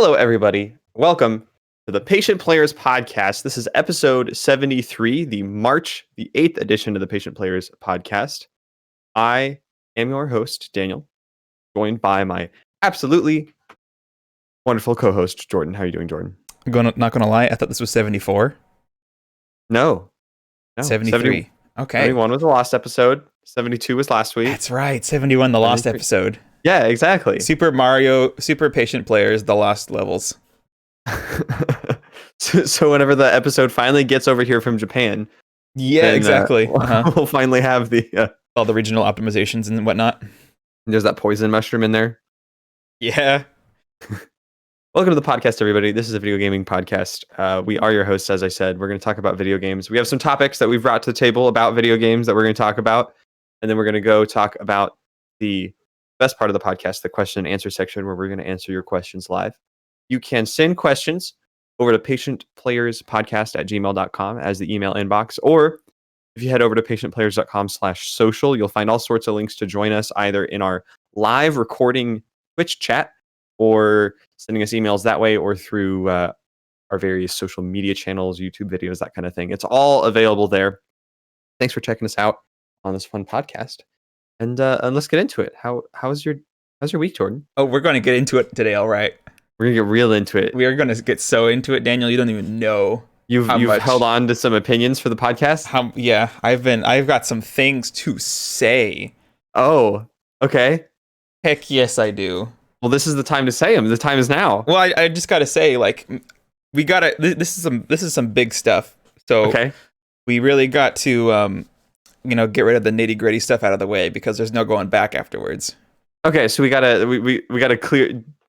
Hello, everybody. Welcome to the Patient Players Podcast. This is episode 73, the March the 8th edition of the Patient Players Podcast. I am your host, Daniel, joined by my absolutely wonderful co-host, Jordan. How are you doing, Jordan? Not gonna lie, I thought this was 74. No. 73. Okay. 71 was the last episode. 72 was last week. That's right. 71, the lost episode. Yeah, exactly. Super Mario, Super Patient Players, the lost levels. so whenever the episode finally gets over here from Japan, yeah, then, exactly. We'll finally have the all the regional optimizations and whatnot. There's that poison mushroom in there. Yeah. Welcome to the podcast, everybody. This is a video gaming podcast. We are your hosts, as I said. We're going to talk about video games. We have some topics that we've brought to the table about video games that we're going to talk about, and then we're going to go talk about the best part of the podcast, the question and answer section, where we're going to answer your questions live. You can send questions over to patientplayerspodcast@gmail.com as the email inbox, or if you head over to patientplayers.com/social, you'll find all sorts of links to join us either in our live recording Twitch chat or sending us emails that way, or through our various social media channels, YouTube videos, that kind of thing. It's all available there. Thanks for checking us out on this fun podcast. And let's get into it. How's your week, Jordan? Oh, we're going to get into it today, all right. We're going to get real into it. We are going to get so into it, Daniel, you don't even know. You've held on to some opinions for the podcast? Yeah, I've got some things to say. Oh, okay. Heck yes, I do. Well, this is the time to say them. The time is now. Well, I just got to say, like, we got to, this is some big stuff. So okay. We really got to, get rid of the nitty gritty stuff out of the way, because there's no going back afterwards. Okay, so we gotta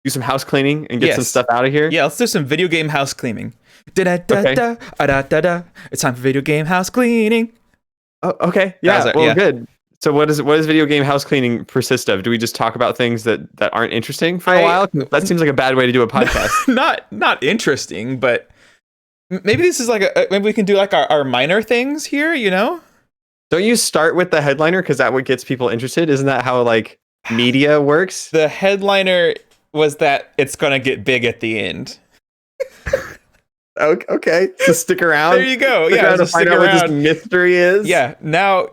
do some house cleaning and get some stuff out of here. Yeah, let's do some video game house cleaning. It's time for video game house cleaning. Oh, okay. Yeah. Well, good. So what does video game house cleaning consist of? Do we just talk about things that aren't interesting for a while? That seems like a bad way to do a podcast. Not interesting, but maybe this is like maybe we can do like our minor things here, you know? Don't you start with the headliner, because that's what gets people interested? Isn't that how like media works? The headliner was that it's gonna get big at the end. Okay, so stick around. There you go. To find out what this mystery is. Yeah. Now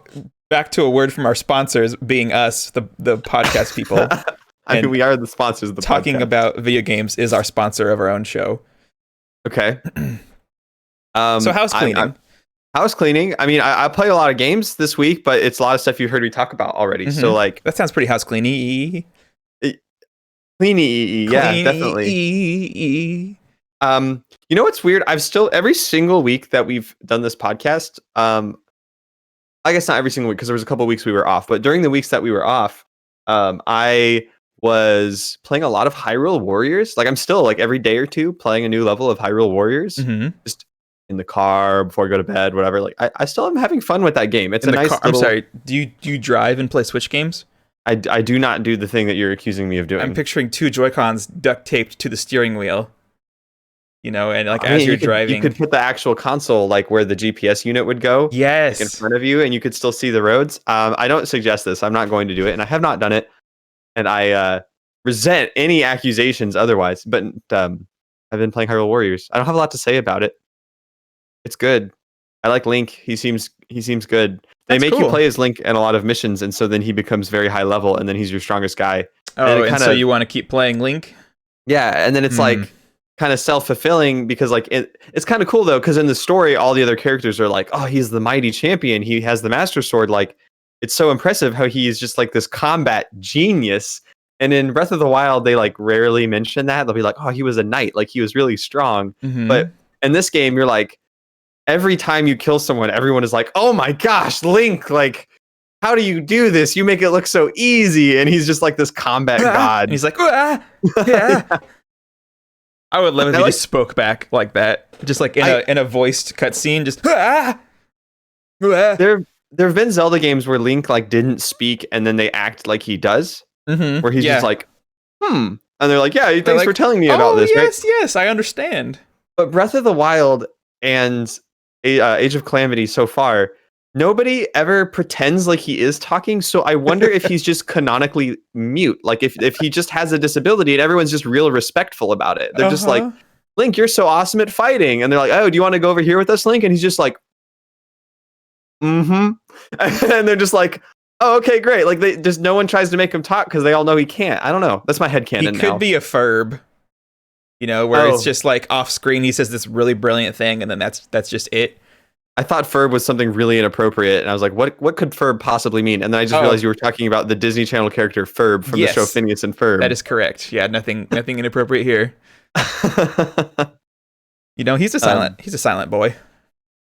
back to a word from our sponsors, being us, the podcast people. I mean, we are the sponsors of the talking podcast. About video games is our sponsor of our own show. Okay. So house cleaning. House cleaning. I mean, I play a lot of games this week, but it's a lot of stuff you've heard me talk about already. Mm-hmm. So like that sounds pretty house cleany. Cleany, yeah, definitely. You know what's weird? I've still every single week that we've done this podcast. I guess not every single week, because there was a couple of weeks we were off. But during the weeks that we were off, I was playing a lot of Hyrule Warriors. Like I'm still like every day or two playing a new level of Hyrule Warriors. Mm-hmm. Just in the car before I go to bed, whatever. Like I still am having fun with that game. It's a nice little... I'm sorry. Do you drive and play Switch games? I do not do the thing that you're accusing me of doing. I'm picturing two Joy-Cons duct taped to the steering wheel. You know, and like as you're driving, you could put the actual console like where the GPS unit would go. Yes, like, in front of you, and you could still see the roads. I don't suggest this. I'm not going to do it, and I have not done it. And I resent any accusations otherwise. But I've been playing Hyrule Warriors. I don't have a lot to say about it. It's good. I like Link. He seems good. They make you play as Link in a lot of missions, and so then he becomes very high level, and then he's your strongest guy. Oh, and so you want to keep playing Link? Yeah, and then it's like kind of self-fulfilling, because like it's kind of cool though, because in the story all the other characters are like, oh, he's the mighty champion, he has the master sword. Like it's so impressive how he is just like this combat genius. And in Breath of the Wild they like rarely mention that. They'll be like, oh, he was a knight, like he was really strong. Mm-hmm. But in this game you're like, every time you kill someone, everyone is like, oh my gosh, Link, like, how do you do this? You make it look so easy. And he's just like this combat god. And he's like, yeah. I would love if he just spoke back like that. Just like in a voiced cutscene, just There have been Zelda games where Link like didn't speak and then they act like he does. Mm-hmm. Where he's just like, And they're like, yeah, thanks for telling me about this. Yes, I understand. But Breath of the Wild and Age of Calamity so far nobody ever pretends like he is talking, so I wonder if he's just canonically mute. Like if he just has a disability and everyone's just real respectful about it. They're just like, Link, you're so awesome at fighting. And they're like, oh, do you want to go over here with us, Link? And he's just like, mm-hmm. And they're just like, oh, okay, great. Like no one tries to make him talk because they all know he can't. I don't know. That's my headcanon now. He could be a Ferb, where it's just like off screen. He says this really brilliant thing, and then that's just it. I thought Ferb was something really inappropriate, and I was like, what could Ferb possibly mean? And then I just realized you were talking about the Disney Channel character Ferb from the show Phineas and Ferb. That is correct. Yeah, nothing inappropriate here. He's a silent boy.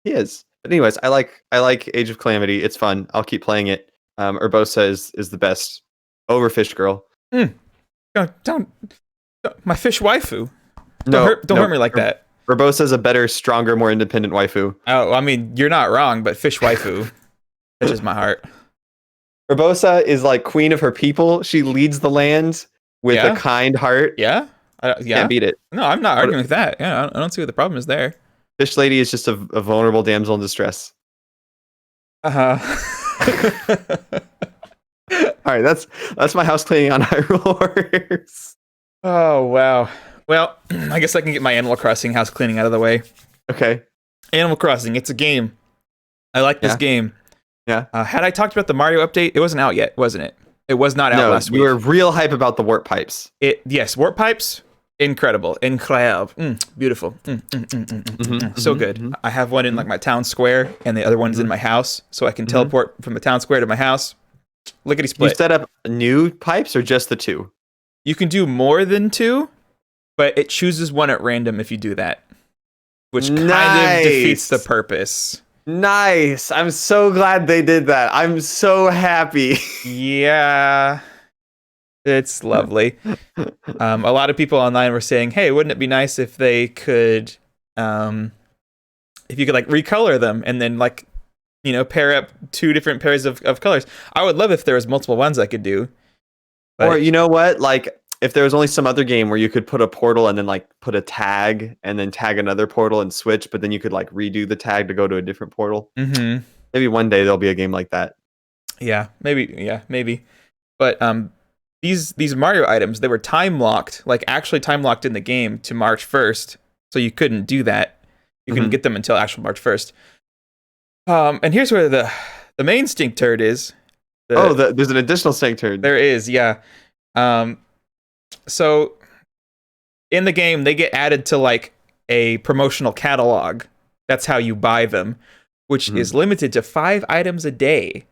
He is. But anyways, I like Age of Calamity. It's fun. I'll keep playing it. Urbosa is the best. Overfished girl. Don't my fish waifu. Don't hurt me like that. Urbosa is a better, stronger, more independent waifu. Oh, I mean, you're not wrong, but fish waifu touches my heart. Urbosa is like queen of her people. She leads the land with a kind heart. Yeah? Can't beat it. No, I'm not arguing with that. Yeah, I don't see what the problem is there. Fish Lady is just a vulnerable damsel in distress. All right, that's my house cleaning on Hyrule Warriors. Oh, wow. Well, I guess I can get my Animal Crossing house cleaning out of the way. Okay. Animal Crossing, it's a game. I like this game. Yeah. Had I talked about the Mario update? It wasn't out yet, wasn't it? It was not out last week. You were real hype about the warp pipes. Yes, warp pipes, incredible. Beautiful. So good. I have one in like my town square, and the other one is in my house, so I can teleport from the town square to my house. Lickety split. You set up new pipes or just the 2? You can do more than 2. But it chooses one at random if you do that, which kind of defeats the purpose. Nice. I'm so glad they did that. I'm so happy. Yeah. It's lovely. A lot of people online were saying, hey, wouldn't it be nice if they could, if you could like recolor them and then like, pair up 2 different pairs of colors. I would love if there was multiple ones I could do. But, or you know what? Like, if there was only some other game where you could put a portal and then like put a tag and then tag another portal and switch, but then you could like redo the tag to go to a different portal. Mm-hmm. Maybe one day there'll be a game like that. Yeah, maybe. Yeah, maybe. But these Mario items, they were time locked, like actually time locked in the game to March 1st. So you couldn't do that. You couldn't get them until actual March 1st. And here's where the main stink turd is. There's an additional stink turd. There is, yeah. So in the game, they get added to like a promotional catalog. That's how you buy them, which is limited to 5 items a day.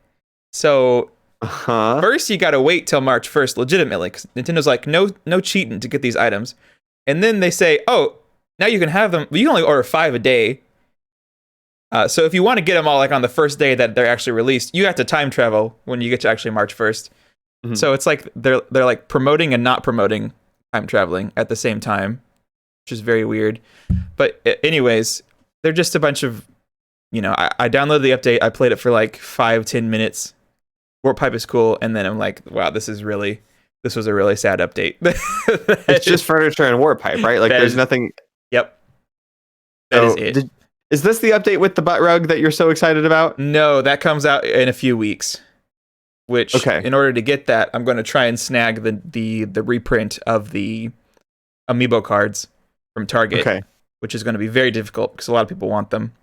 So first you got to wait till March 1st legitimately, because Nintendo's like, no cheating to get these items. And then they say, oh, now you can have them. You can only order 5 a day. So if you want to get them all like on the first day that they're actually released, you have to time travel when you get to actually March 1st. So it's like they're like promoting and not promoting time traveling at the same time, which is very weird. But anyways, they're just a bunch of, I downloaded the update. I played it for like 5-10 minutes. Warp pipe is cool. And then I'm like, wow, this was a really sad update. It's just furniture and warp pipe, right? Like there's nothing. Yep. That is it. Is this the update with the butt rug that you're so excited about? No, that comes out in a few weeks. Which, in order to get that, I'm going to try and snag the reprint of the amiibo cards from Target, which is going to be very difficult because a lot of people want them.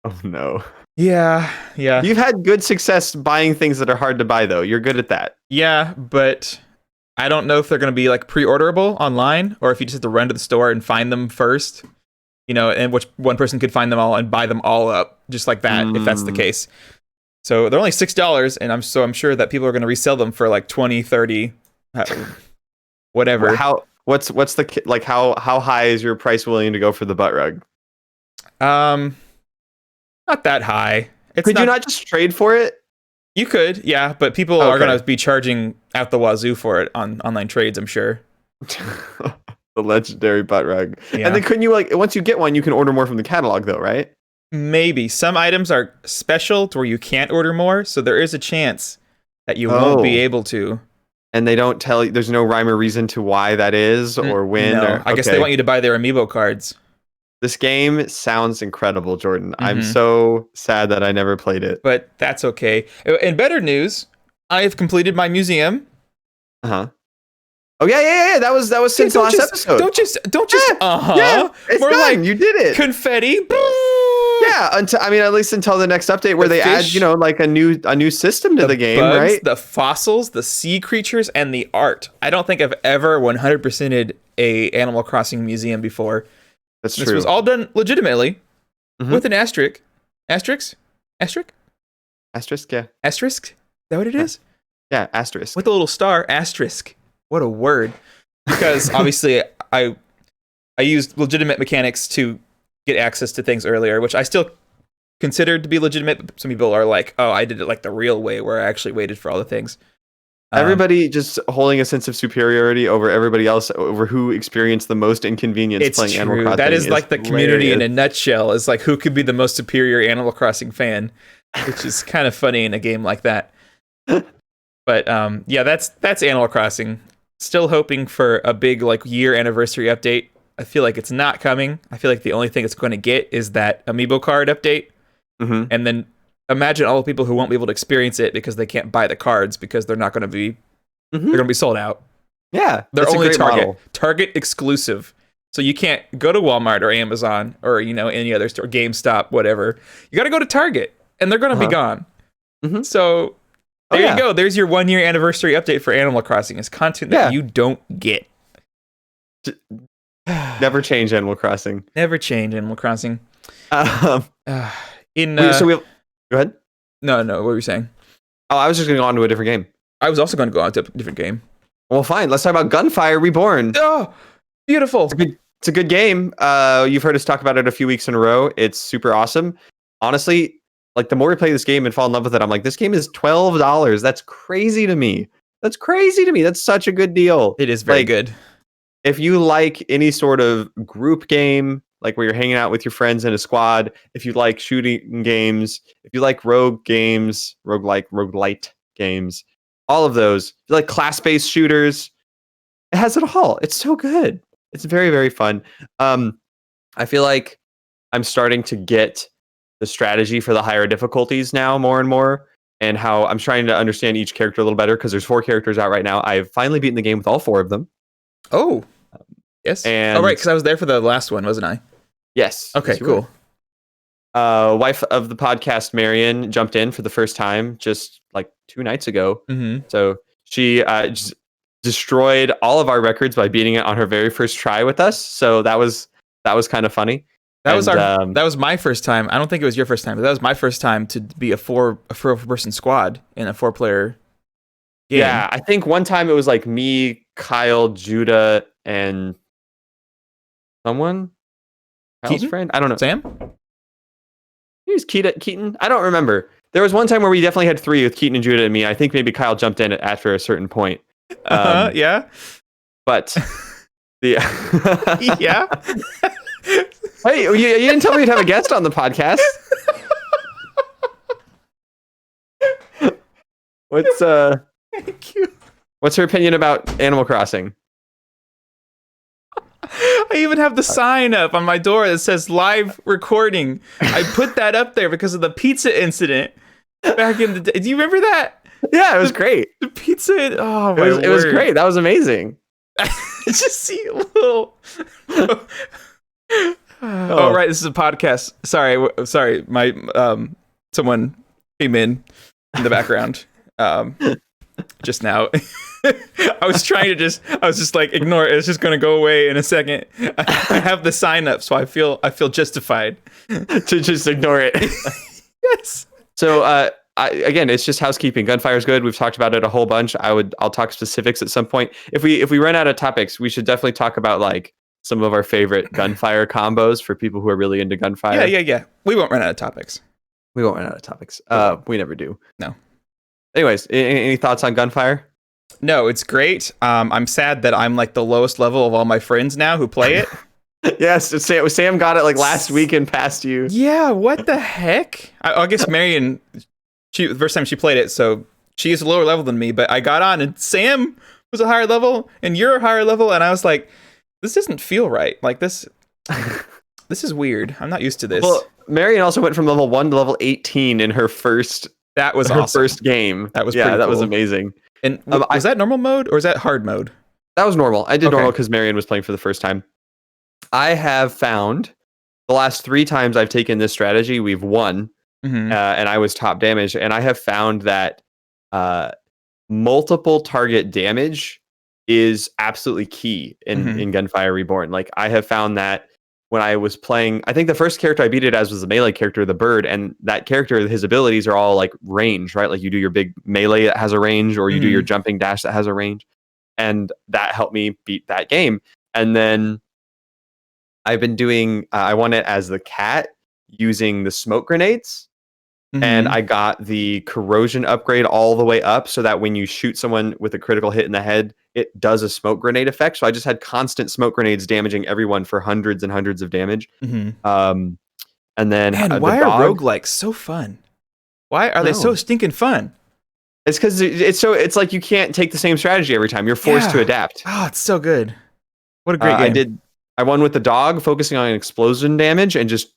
Oh, no. Yeah. You've had good success buying things that are hard to buy, though. You're good at that. Yeah, but I don't know if they're going to be like pre-orderable online or if you just have to run to the store and find them first, and which one person could find them all and buy them all up just like that, if that's the case. So they're only $6, and I'm sure that people are going to resell them for like 20, 30, whatever. What's the like? How high is your price willing to go for the butt rug? Not that high. Could you not just trade for it? You could, yeah, but people are going to be charging out the wazoo for it on online trades, I'm sure. The legendary butt rug. Yeah. And then couldn't you once you get one, you can order more from the catalog, though, right? Maybe. Some items are special to where you can't order more, so there is a chance that you won't be able to. And they don't tell you, there's no rhyme or reason to why that is or when? No, I guess they want you to buy their amiibo cards. This game sounds incredible, Jordan. I'm Mhm. so sad that I never played it. But that's okay. In better news, I have completed my museum. Uh-huh. Oh yeah. That was since the last episode. Don't just. Yeah, yeah, it's More done. like You did it. confetti. Yeah, at least until the next update where The they fish, add, like a new system to the game, bugs, right? the fossils, the sea creatures, and the art. I don't think I've ever 100%ed a Animal Crossing museum before. That's true. This was all done legitimately Mhm. with an asterisk. Asterisk? Asterisk? Asterisk, yeah. Asterisk? Is that what it is? Yeah, asterisk. With a little star. Asterisk. What a word. Because obviously I used legitimate mechanics to get access to things earlier, which I still considered to be legitimate. But some people are like, oh, I did it like the real way where I actually waited for all the things. Everybody just holding a sense of superiority over everybody else, over who experienced the most inconvenience It's playing Animal true. Crossing. That is like the community in a hilarious. nutshell. Is like who could be the most superior Animal Crossing fan, which is kind of funny in a game like that. But yeah, that's Animal Crossing. Still hoping for a big like year anniversary update. I feel like it's not coming. I feel like the only thing it's going to get is that amiibo card update, Mhm. and then imagine all the people who won't be able to experience it because they can't buy the cards because they're not going to be Mhm. they're going to be sold out. Yeah, They're that's a only great Target model. Target exclusive. So you can't go to Walmart or Amazon or any other store, GameStop, whatever. You got to go to Target, and they're going to be gone. Mhm. So Oh, there yeah. you go. There's your 1 year anniversary update for Animal Crossing. It's content that Yeah. you don't get. Never change Animal Crossing. Never change Animal Crossing. Um, In so we go ahead. no, what were you saying? Oh, I was just going to go on to a different game. I was also going to go on to a different game. Well, fine. Let's talk about Gunfire Reborn. Oh, beautiful. It's a good game. You've heard us talk about it a few weeks in a row. It's super awesome. Honestly, like the more we play this game and fall in love with it, I'm like, this game is $12. That's crazy to me. That's such a good deal. It is very Like, good. If you like any sort of group game, like where you're hanging out with your friends in a squad, if you like shooting games, if you like rogue games, roguelite games, all of those, if you like class-based shooters, it has it all. It's so good. It's very, very fun. I feel like I'm starting to get the strategy for the higher difficulties now more and more, and how I'm trying to understand each character a little better because there's 4 characters out right now. I've finally beaten the game with all 4 of them. Oh, yes. And right, because I was there for the last one, wasn't I? yes. Okay, yes, you were. cool. Wife of the podcast, Marion, jumped in for the first time just like 2 nights ago. Mm-hmm. So she just destroyed all of our records by beating it on her very first try with us. So that was kind of funny. That was my first time. I don't think it was your first time, but that was my first time to be a four-person squad in a 4-player game. Yeah, I think one time it was like me, Kyle, Judah, and someone. Kyle's Keaton? friend. I don't know. Sam? He was Keaton. I don't remember. There was one time where we definitely had 3 with Keaton and Judah and me. I think maybe Kyle jumped in after a certain point. Yeah. But the Yeah. Hey, you didn't tell me you'd have a guest on the podcast. Thank you. What's her opinion about Animal Crossing? I even have the sign up on my door that says live recording. I put that up there because of the pizza incident back in the day. Do you remember that? Yeah, it was great. The pizza. Oh my It was great. That was amazing. Just see a little. Oh, right. This is a podcast. Sorry. My someone came in the background just now. I was just like, ignore it. It's just gonna go away in a second. I have the sign up, so I feel justified to just ignore it. Yes. So again, it's just housekeeping. Gunfire's good. We've talked about it a whole bunch. I'll talk specifics at some point. If we run out of topics, we should definitely talk about like some of our favorite Gunfire combos for people who are really into Gunfire. Yeah. We won't run out of topics. We won't run out of topics. We never do. No. Anyways, any thoughts on Gunfire? No, it's great. I'm sad that I'm like the lowest level of all my friends now who play it. Yes, Sam got it like last week and passed you. Yeah, what the heck? I guess Marion, the first time she played it, so she is a lower level than me, but I got on and Sam was a higher level and you're a higher level, and I was like, this doesn't feel right. Like this, This is weird. I'm not used to this. Well, Marion also went from level 1 to level 18 in her That was awesome. first game. That was yeah, pretty that cool. was amazing. And was that normal mode or is that hard mode? That was normal. I did normal because Marion was playing for the first time. I have found the last 3 times I've taken this strategy, we've won, and I was top damage. And I have found that multiple target damage is absolutely key in Gunfire Reborn. Like, I have found that when I was playing, I think the first character I beat it as was the melee character, the bird, and that character, his abilities are all like range, right? Like you do your big melee that has a range, or you do your jumping dash that has a range, and that helped me beat that game. And then I've been doing, I won it as the cat using the smoke grenades. And I got the corrosion upgrade all the way up so that when you shoot someone with a critical hit in the head, it does a smoke grenade effect. So I just had constant smoke grenades damaging everyone for hundreds and hundreds of damage. And then why are roguelikes so fun? Why are they so stinking fun? It's because it's like you can't take the same strategy every time. You're forced to adapt. Oh, it's so good. What a great game. I won with the dog, focusing on explosion damage and just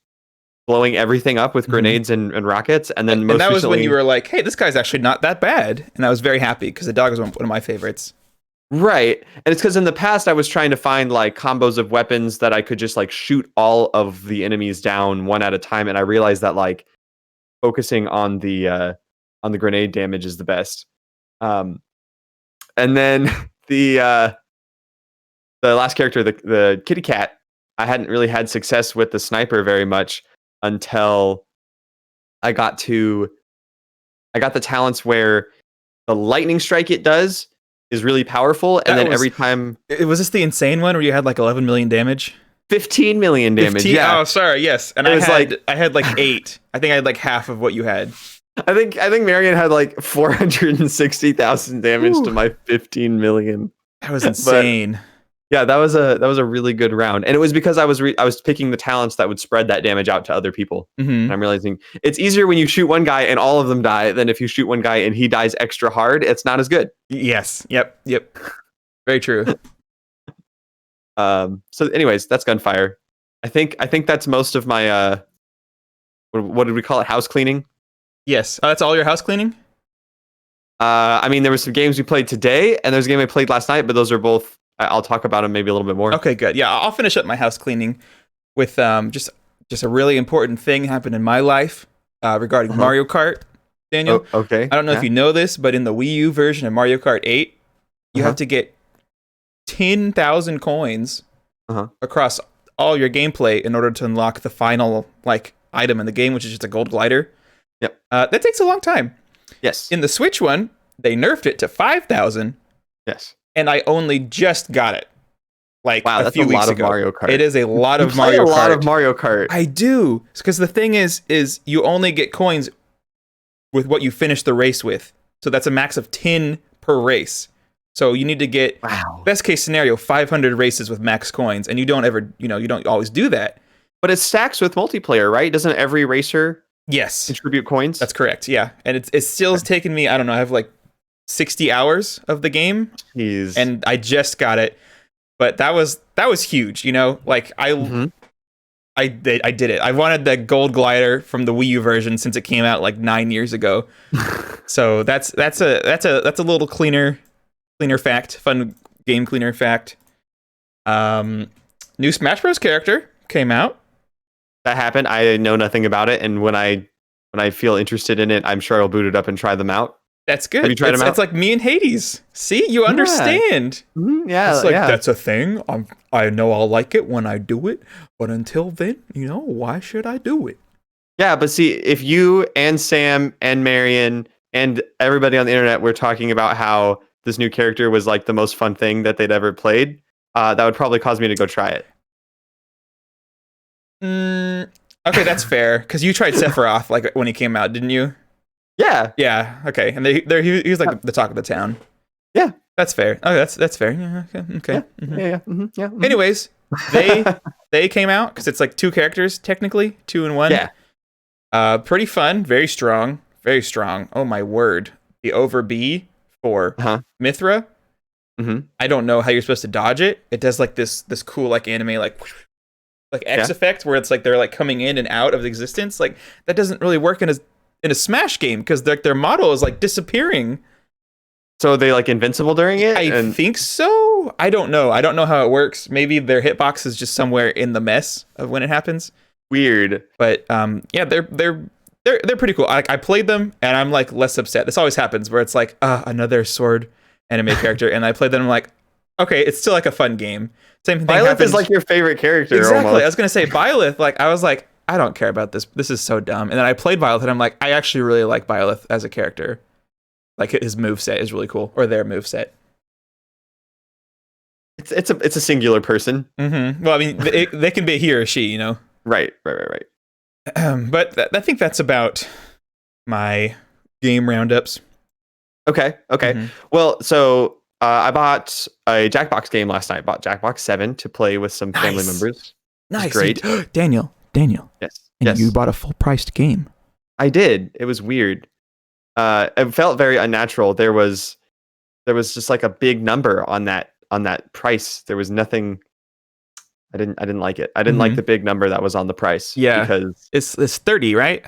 blowing everything up with grenades and rockets. And then that was when you were like, hey, this guy's actually not that bad. And I was very happy because the dog was one of my favorites. Right. And it's because in the past I was trying to find like combos of weapons that I could just like shoot all of the enemies down one at a time. And I realized that like focusing on the grenade damage is the best. And then the last character, the kitty cat, I hadn't really had success with the sniper very much until I got the talents where the lightning strike it does is really powerful, and then every time... Was this the insane one where you had like 11 million damage? 15 million damage, 15? Yeah. Oh, sorry, yes. And I had like 8. I think I had like half of what you had. I think Marion had like 460,000 damage to my 15 million. That was insane. Yeah, that was a really good round, and it was because I was picking the talents that would spread that damage out to other people. And I'm realizing it's easier when you shoot one guy and all of them die than if you shoot one guy and he dies extra hard. It's not as good. Yes. Yep. Very true. So, anyways, that's Gunfire. I think that's most of my what did we call it? House cleaning. Yes. That's all your house cleaning. I mean, there were some games we played today, and there's a game I played last night, but those are both. I'll talk about them maybe a little bit more. Okay, good. Yeah, I'll finish up my house cleaning with just a really important thing happened in my life regarding Mario Kart, Daniel. Oh, okay. I don't know if you know this, but in the Wii U version of Mario Kart 8, you have to get 10,000 coins across all your gameplay in order to unlock the final like item in the game, which is just a gold glider. Yep. That takes a long time. Yes. In the Switch one, they nerfed it to 5,000. Yes. And I only just got it. Like a few weeks ago. Mario Kart. It is a lot of Mario Kart. A lot of Mario Kart. I do. Because the thing is you only get coins with what you finish the race with. So that's a max of 10 per race. So you need to get best case scenario 500 races with max coins, and you don't ever, you don't always do that. But it stacks with multiplayer, right? Doesn't every racer contribute coins? That's correct. Yeah. And it's still taken me, I don't know, I have like 60 hours of the game. Jeez. And I just got it. But that was huge, like I did it. I wanted the gold glider from the Wii U version since it came out like 9 years ago. So that's a little cleaner fact, fun game cleaner fact. New Smash Bros. Character came out. That happened. I know nothing about it, and when I feel interested in it, I'm sure I'll boot it up and try them out. That's good. Have you tried them out? It's like me and Hades. See, you understand. Yeah, it's like that's a thing. I know I'll like it when I do it, but until then, why should I do it? Yeah, but see, if you and Sam and Marion and everybody on the internet were talking about how this new character was like the most fun thing that they'd ever played, that would probably cause me to go try it. Okay, that's fair. Because you tried Sephiroth like when he came out, didn't you? Yeah. Yeah. Okay. And he was like the talk of the town. Yeah. That's fair. Oh, that's fair. Yeah. Okay. Yeah. Yeah. Mm-hmm. Yeah. Mm-hmm. Anyways, they came out because it's like 2 characters technically, 2 in 1. Yeah. Pretty fun. Very strong. Very strong. Oh my word. The over B for Mithra. I don't know how you're supposed to dodge it. It does like this cool like anime like like X effect, where it's like they're like coming in and out of existence. Like that doesn't really work in a Smash game because their model is like disappearing. So are they like invincible during it? I think so. I don't know. I don't know how it works. Maybe their hitbox is just somewhere in the mess of when it happens. Weird. But yeah, they're pretty cool. I played them and I'm like less upset. This always happens where it's like another sword anime character, and I played them. And I'm like, okay, it's still like a fun game. Same thing. Byleth is like your favorite character. Exactly. Almost. I was gonna say Byleth. Like I was like, I don't care about this. This is so dumb. And then I played Byleth, and I'm like, I actually really like Byleth as a character. Like his moveset is really cool, or their moveset. It's a singular person. Mm-hmm. Well, I mean, they can be he or she, you know. Right. But I think that's about my game roundups. Okay. Mm-hmm. Well, so I bought a Jackbox game last night. Bought Jackbox 7 to play with some family members. Nice. Great. Daniel. Yes. And you bought a full-priced game. I did. It was weird. It felt very unnatural. There was just like a big number on that price. There was nothing. I didn't like it. I didn't like the big number that was on the price. Yeah, because it's 30, right?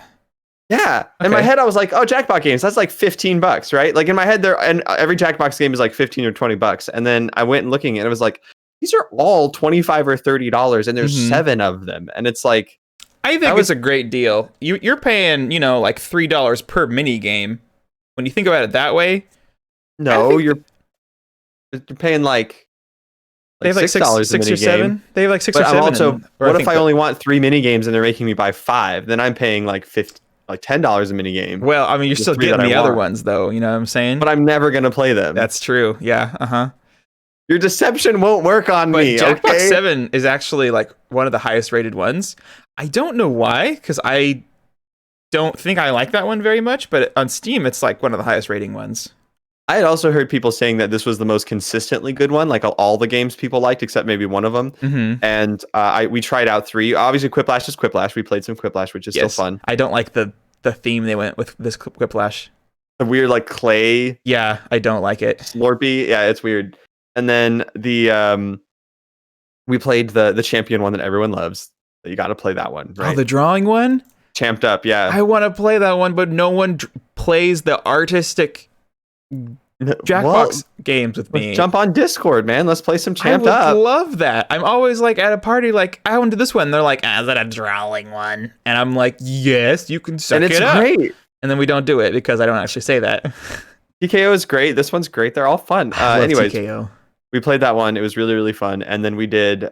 Yeah. Okay. In my head, I was like, oh, Jackbox games, that's like $15, right? Like in my head, and every Jackbox game is like $15 or $20. And then I went and looking, and it was like, these are all $25 or $30, and there's 7 of them, and it's like, I think it's a great deal. You're paying, like $3 per mini game. When you think about it that way, no, you're paying like they have like $6 or $7. They have like 6 or 7. Also, what if I only want 3 mini games and they're making me buy 5? Then I'm paying like $10 a mini game. Well, I mean, you're still getting the other ones, though. You know what I'm saying? But I'm never gonna play them. That's true. Yeah. Your deception won't work on me. Jackbox 7 is actually like one of the highest rated ones. I don't know why, because I don't think I like that one very much. But on Steam, it's like one of the highest rating ones. I had also heard people saying that this was the most consistently good one, like all the games people liked, except maybe one of them. Mm-hmm. And we tried out 3. Obviously, Quiplash is Quiplash. We played some Quiplash, which is still fun. I don't like the theme they went with this Quiplash. The weird like clay. Yeah, I don't like it. Slurpee. Yeah, it's weird. And then we played the champion one that everyone loves. You got to play that one, right? Oh, the drawing one? Champed Up, yeah. I want to play that one, but no one plays the artistic Jackbox games with me. Jump on Discord, man. Let's play some Champed Up. I would love that. I'm always like at a party, like, I want to do this one. And they're like, is that a drawing one? And I'm like, yes, you can suck it up. And it's great. And then we don't do it because I don't actually say that. TKO is great. This one's great. They're all fun. Anyways, TKO. We played that one. It was really, really fun. And then we did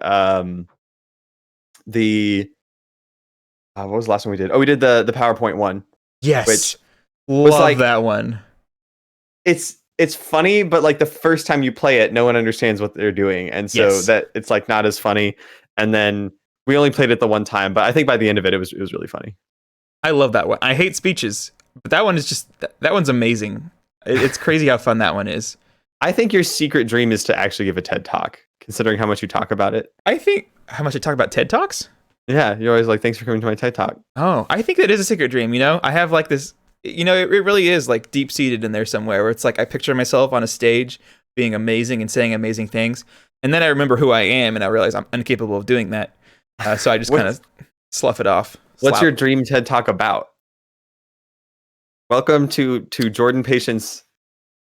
what was the last one we did? Oh, we did the PowerPoint one. Yes. Which was like that one. It's funny, but like the first time you play it, no one understands what they're doing. And so that it's like not as funny. And then we only played it the one time, but I think by the end of it, it was really funny. I love that one. I hate speeches, but that one is just, that one's amazing. It's crazy how fun that one is. I think your secret dream is to actually give a TED Talk, considering how much you talk about it. I think how much I talk about TED Talks? Yeah, you're always like, thanks for coming to my TED Talk. Oh, I think that is a secret dream, I have like this, it really is like deep-seated in there somewhere where it's like I picture myself on a stage being amazing and saying amazing things. And then I remember who I am and I realize I'm incapable of doing that. So I just kind of slough it off. What's your dream TED Talk about? Welcome to Jordan Player's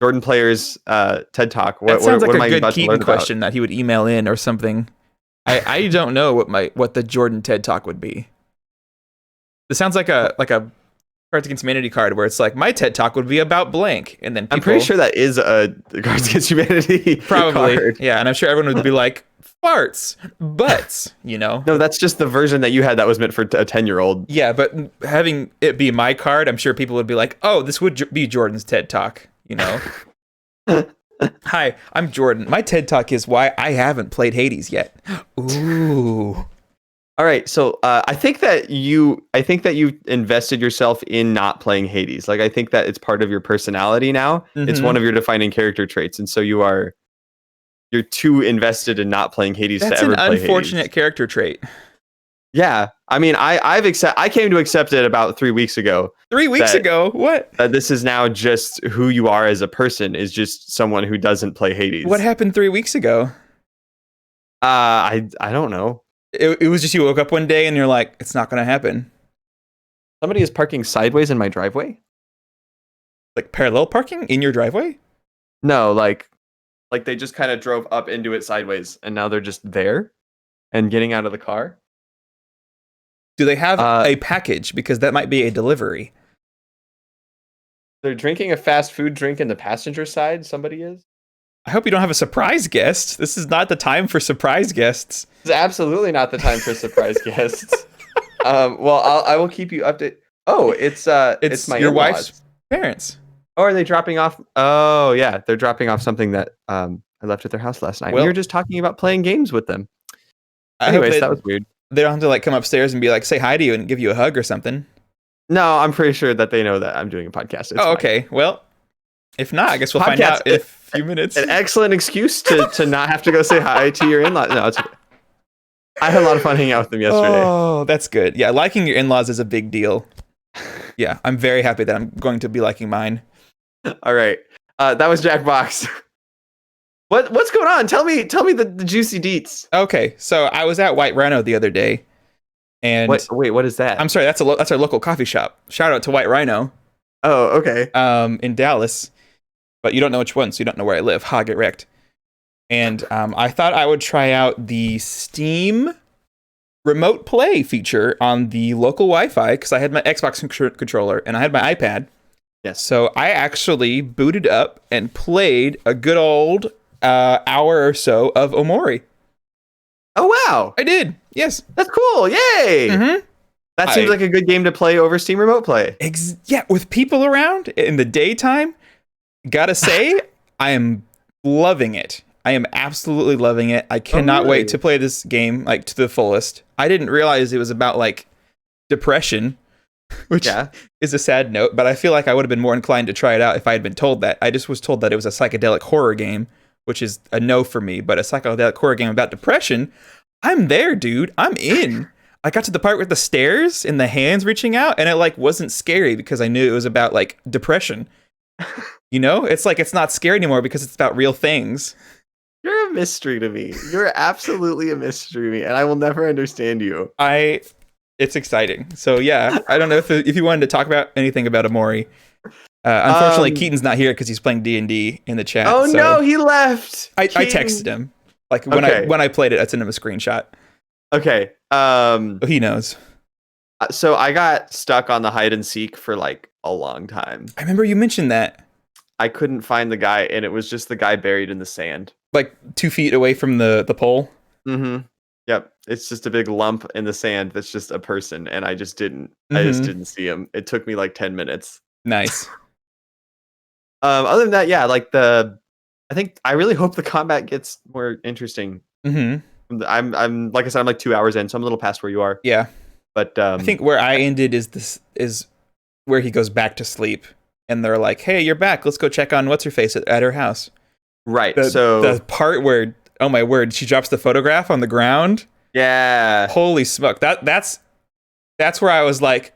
TED Talk. That sounds like a good Keaton question that he would email in or something. I don't know what the Jordan TED Talk would be. This sounds like a Cards Against Humanity card where it's like, my TED Talk would be about blank, and then people, I'm pretty sure that is a Cards Against Humanity probably card. Yeah, and I'm sure everyone would be like, farts, butts, No, that's just the version that you had that was meant for a 10-year-old. Yeah, but having it be my card, I'm sure people would be like, oh, this would be Jordan's TED Talk, Hi, I'm Jordan. My TED Talk is why I haven't played Hades yet. Ooh. All right, so I think that you invested yourself in not playing Hades. Like I think that it's part of your personality now. Mm-hmm. It's one of your defining character traits, and so you're too invested in not playing Hades to ever play Hades. That's an unfortunate character trait. Yeah, I mean, I came to accept it about 3 weeks ago. 3 weeks ago? What? This is now just who you are as a person. Is just someone who doesn't play Hades. What happened 3 weeks ago? I don't know. It was just you woke up one day and you're like, it's not going to happen. Somebody is parking sideways in my driveway. Like parallel parking in your driveway? No, like they just kind of drove up into it sideways, and now they're just there and getting out of the car. Do they have a package? Because that might be a delivery. They're drinking a fast food drink in the passenger side. Somebody is. I hope you don't have a surprise guest. This is not the time for surprise guests. It's absolutely not the time for surprise guests. Well, I will keep you updated. Oh, it's my your in-laws. wife's parents. Oh, are they dropping off? Oh, yeah, they're dropping off something that I left at their house last night. Well, we were just talking about playing games with them. I Anyways, that was weird. They don't have to like come upstairs and be like, say hi to you and give you a hug or something. No, I'm pretty sure that they know that I'm doing a podcast. It's fine. Okay. Well, if not, I guess we'll find out in a few minutes. An excellent excuse to not have to go say hi to your in-laws. No, it's okay. I had a lot of fun hanging out with them yesterday. Oh, that's good. Yeah, liking your in-laws is a big deal. Yeah, I'm very happy that I'm going to be liking mine. All right. That was Jackbox. What's going on? Tell me the juicy deets. Okay, so I was at White Rhino the other day, and wait, what is that? I'm sorry, that's our local coffee shop. Shout out to White Rhino. Oh, okay. In Dallas, but you don't know which one, so you don't know where I live. Ha, get wrecked. And I thought I would try out the Steam remote play feature on the local Wi-Fi because I had my Xbox controller and I had my iPad. Yes. So I actually booted up and played a good old hour or so of Omori. Oh, wow. I did. Yes. That's cool. Yay. Mm-hmm. That seems like a good game to play over Steam Remote Play. Yeah, with people around in the daytime, gotta say, I am loving it. I am absolutely loving it. I cannot wait to play this game like to the fullest. I didn't realize it was about like depression, which is a sad note, but I feel like I would have been more inclined to try it out if I had been told that. I just was told that it was a psychedelic horror game, which is a no for me, but a psychedelic horror game about depression, I'm there, dude. I'm in. I got to the part with the stairs and the hands reaching out, and it like wasn't scary because I knew it was about like depression. You know, it's like it's not scary anymore because it's about real things. You're a mystery to me. You're absolutely a mystery to me, and I will never understand you. It's exciting. So yeah, I don't know if you wanted to talk about anything about Omori. Unfortunately, Keaton's not here because he's playing D&D in the chat. Oh so no, he left. I texted him like when I played it. I sent him a screenshot. Okay. He knows. So I got stuck on the hide and seek for like a long time. I remember you mentioned that. I couldn't find the guy, and it was just the guy buried in the sand. Like 2 feet away from the pole? Mm-hmm. Yep. It's just a big lump in the sand that's just a person, and I just didn't see him. It took me like 10 minutes. Nice. Other than that, yeah, I really hope the combat gets more interesting. Mm-hmm. I'm like I said, I'm like 2 hours in, so I'm a little past where you are. Yeah. But I think where I ended is where he goes back to sleep, and they're like, "Hey, you're back. Let's go check on what's her face at her house." Right. So the part where, oh my word, she drops the photograph on the ground. Yeah. Holy smoke! That's where I was like,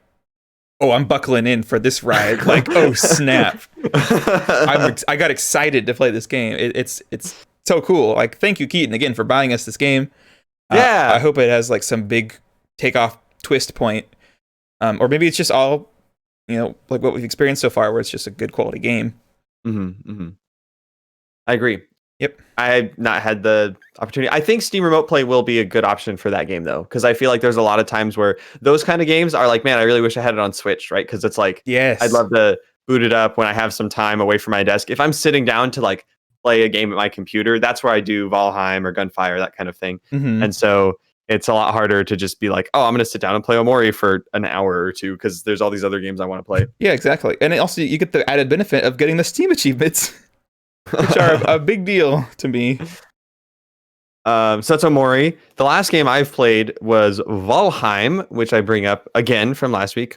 oh, I'm buckling in for this ride. Like, oh snap! I got excited to play this game. It's so cool. Like, thank you, Keaton, again for buying us this game. Yeah. I hope it has like some big takeoff twist point, or maybe it's just all, like what we've experienced so far, where it's just a good quality game. Mm-hmm. Mm-hmm. I agree. Yep. I've not had the opportunity. I think Steam Remote Play will be a good option for that game, though, because I feel like there's a lot of times where those kind of games are like, man, I really wish I had it on Switch, right? Because it's like, yes, I'd love to boot it up when I have some time away from my desk. If I'm sitting down to like play a game at my computer, that's where I do Valheim or Gunfire, that kind of thing. Mm-hmm. And so it's a lot harder to just be like, oh, I'm going to sit down and play Omori for an hour or two because there's all these other games I want to play. Yeah, exactly. And also you get the added benefit of getting the Steam achievements, which are a big deal to me. So that's Omori. The last game I've played was Valheim, which I bring up again from last week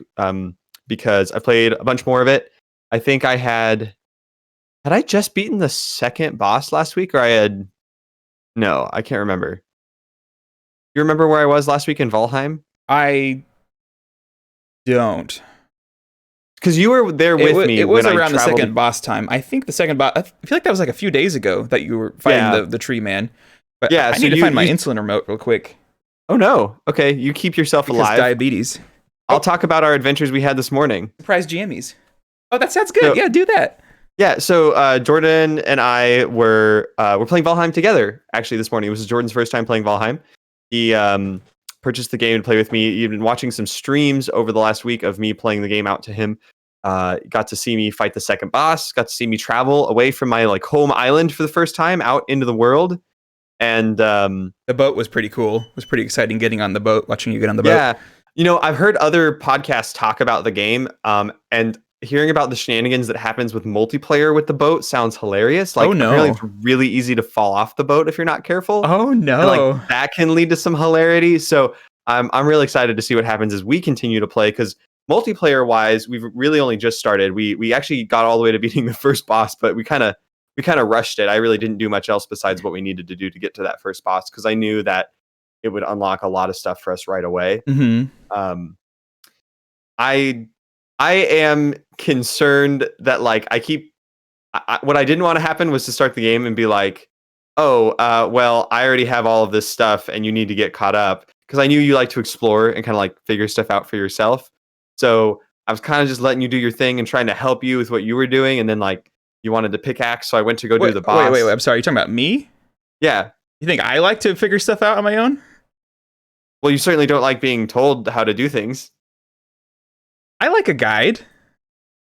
because I played a bunch more of it. I think I had I just beaten the second boss last week, or no, I can't remember. You remember where I was last week in Valheim? I don't. Because you were there with me. It was around the second boss time. I think the second boss, I feel like that was like a few days ago that you were fighting the tree man. But yeah, I need to find my insulin remote real quick. Oh no. Okay, you keep yourself because alive. diabetes. I'll talk about our adventures we had this morning. Surprise jammies. Oh, that sounds good. So, Yeah, do that. Yeah, so Jordan and I were playing Valheim together actually this morning. It was Jordan's first time playing Valheim. He purchased the game to play with me. He'd been watching some streams over the last week of me playing the game out to him. Got to see me fight the second boss. Got to see me travel away from my like home island for the first time out into the world. And the boat was pretty cool. It was pretty exciting getting on the boat, watching you get on the boat. Yeah, I've heard other podcasts talk about the game, and hearing about the shenanigans that happens with multiplayer with the boat sounds hilarious. Like, oh no, apparently it's really easy to fall off the boat if you're not careful. Oh no, and, like that can lead to some hilarity. So I'm really excited to see what happens as we continue to play, because multiplayer wise, we've really only just started. We actually got all the way to beating the first boss, but we kind of rushed it. I really didn't do much else besides what we needed to do to get to that first boss, because I knew that it would unlock a lot of stuff for us right away. Mm-hmm. I am concerned that like what I didn't want to happen was to start the game and be like, oh, well, I already have all of this stuff and you need to get caught up, because I knew you like to explore and kind of like figure stuff out for yourself. So I was kind of just letting you do your thing and trying to help you with what you were doing, and then like you wanted to pickaxe, so I went to go do the boss. Wait, I'm sorry, you're talking about me? Yeah. You think I like to figure stuff out on my own? Well, you certainly don't like being told how to do things. I like a guide.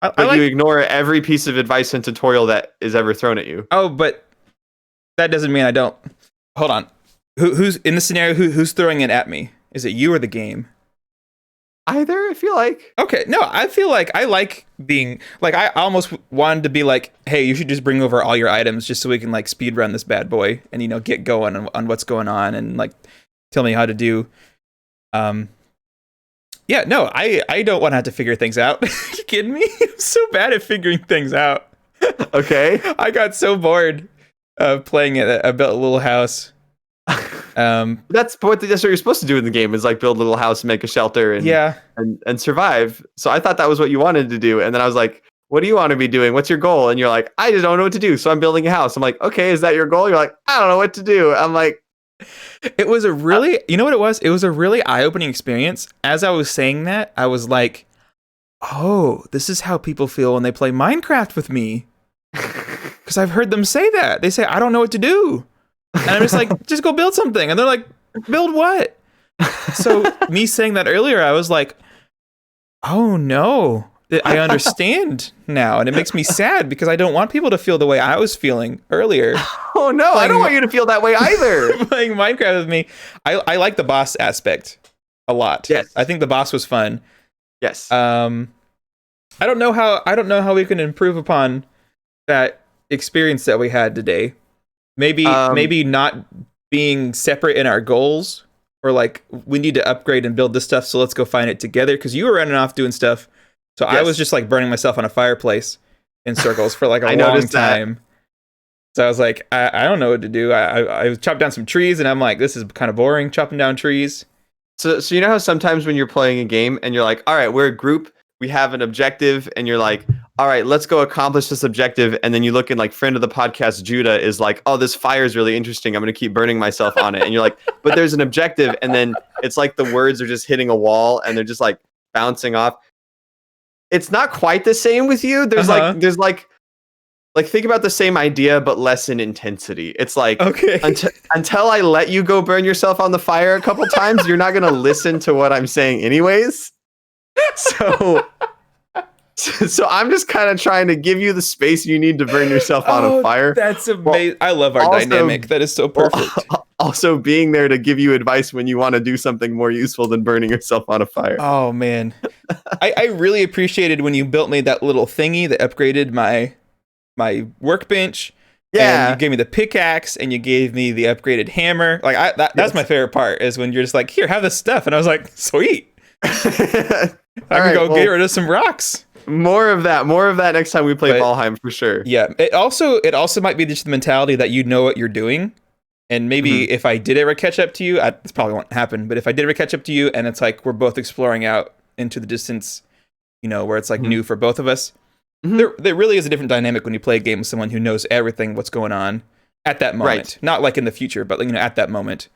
But you ignore every piece of advice and tutorial that is ever thrown at you. Oh, but that doesn't mean I don't. Hold on. Who's in this scenario? Who's throwing it at me? Is it you or the game? Either, I feel like. Okay, no, I feel like I like being like, I almost wanted to be like, hey, you should just bring over all your items just so we can like speed run this bad boy and get going on what's going on and like tell me how to do. Yeah, no, I don't want to have to figure things out. You kidding me? I'm so bad at figuring things out. Okay. I got so bored of playing it. I built a little house. That's what you're supposed to do in the game, is like build a little house, make a shelter, and survive. So I thought that was what you wanted to do, and then I was like, what do you want to be doing? What's your goal? And you're like, I just don't know what to do, so I'm building a house. I'm like, okay, is that your goal? You're like, I don't know what to do. I'm like, it was a really, you know what it was? It was a really eye-opening experience. As I was saying that, I was like, oh, this is how people feel when they play Minecraft with me. Because I've heard them say that. They say, I don't know what to do. And I'm just like, just go build something. And they're like, build what? So me saying that earlier, I was like, oh no, I understand now. And it makes me sad because I don't want people to feel the way I was feeling earlier. Oh no, I don't want you to feel that way either. Playing Minecraft with me. I like the boss aspect a lot. Yes. I think the boss was fun. Yes. I don't know how we can improve upon that experience that we had today. Maybe not being separate in our goals, or like we need to upgrade and build this stuff, so let's go find it together, because you were running off doing stuff. So yes. I was just like burning myself on a fireplace in circles for like a long time. So I was like, I don't know what to do. I chopped down some trees and I'm like, this is kind of boring chopping down trees. So you know how sometimes when you're playing a game and you're like, all right, we're a group, we have an objective, and you're like, all right, let's go accomplish this objective. And then you look, and like friend of the podcast, Judah, is like, oh, this fire is really interesting. I'm going to keep burning myself on it. And you're like, but there's an objective. And then it's like the words are just hitting a wall and they're just like bouncing off. It's not quite the same with you. There's like think about the same idea, but less in intensity. It's like, okay, until I let you go burn yourself on the fire a couple times, you're not going to listen to what I'm saying anyways. So I'm just kind of trying to give you the space you need to burn yourself on a fire. That's amazing. Well, I love our dynamic. That is so perfect. Also being there to give you advice when you want to do something more useful than burning yourself on a fire. Oh man. I really appreciated when you built me that little thingy that upgraded my workbench. Yeah. And you gave me the pickaxe and you gave me the upgraded hammer. Like that's my favorite part, is when you're just like, here, have this stuff. And I was like, sweet. I can go get rid of some rocks. More of that next time we play Valheim for sure. Yeah. It also might be just the mentality that you know what you're doing. And maybe if I did ever catch up to you, this probably won't happen, but if I did ever catch up to you and it's like we're both exploring out into the distance, where it's like new for both of us, there really is a different dynamic when you play a game with someone who knows everything what's going on at that moment. Right. Not like in the future, but at that moment.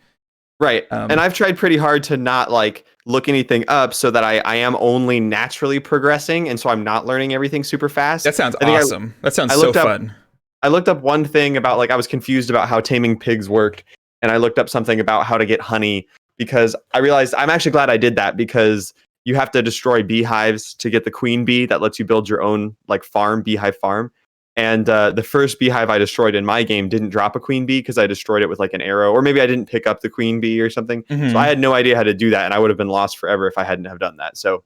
Right. And I've tried pretty hard to not like look anything up so that I am only naturally progressing. And so I'm not learning everything super fast. That sounds awesome. That sounds so fun. I looked up one thing about like I was confused about how taming pigs worked. And I looked up something about how to get honey because I realized I'm actually glad I did that because you have to destroy beehives to get the queen bee that lets you build your own like farm, beehive farm. And the first beehive I destroyed in my game didn't drop a queen bee because I destroyed it with like an arrow, or maybe I didn't pick up the queen bee or something. So I had no idea how to do that, and I would have been lost forever if I hadn't have done that. So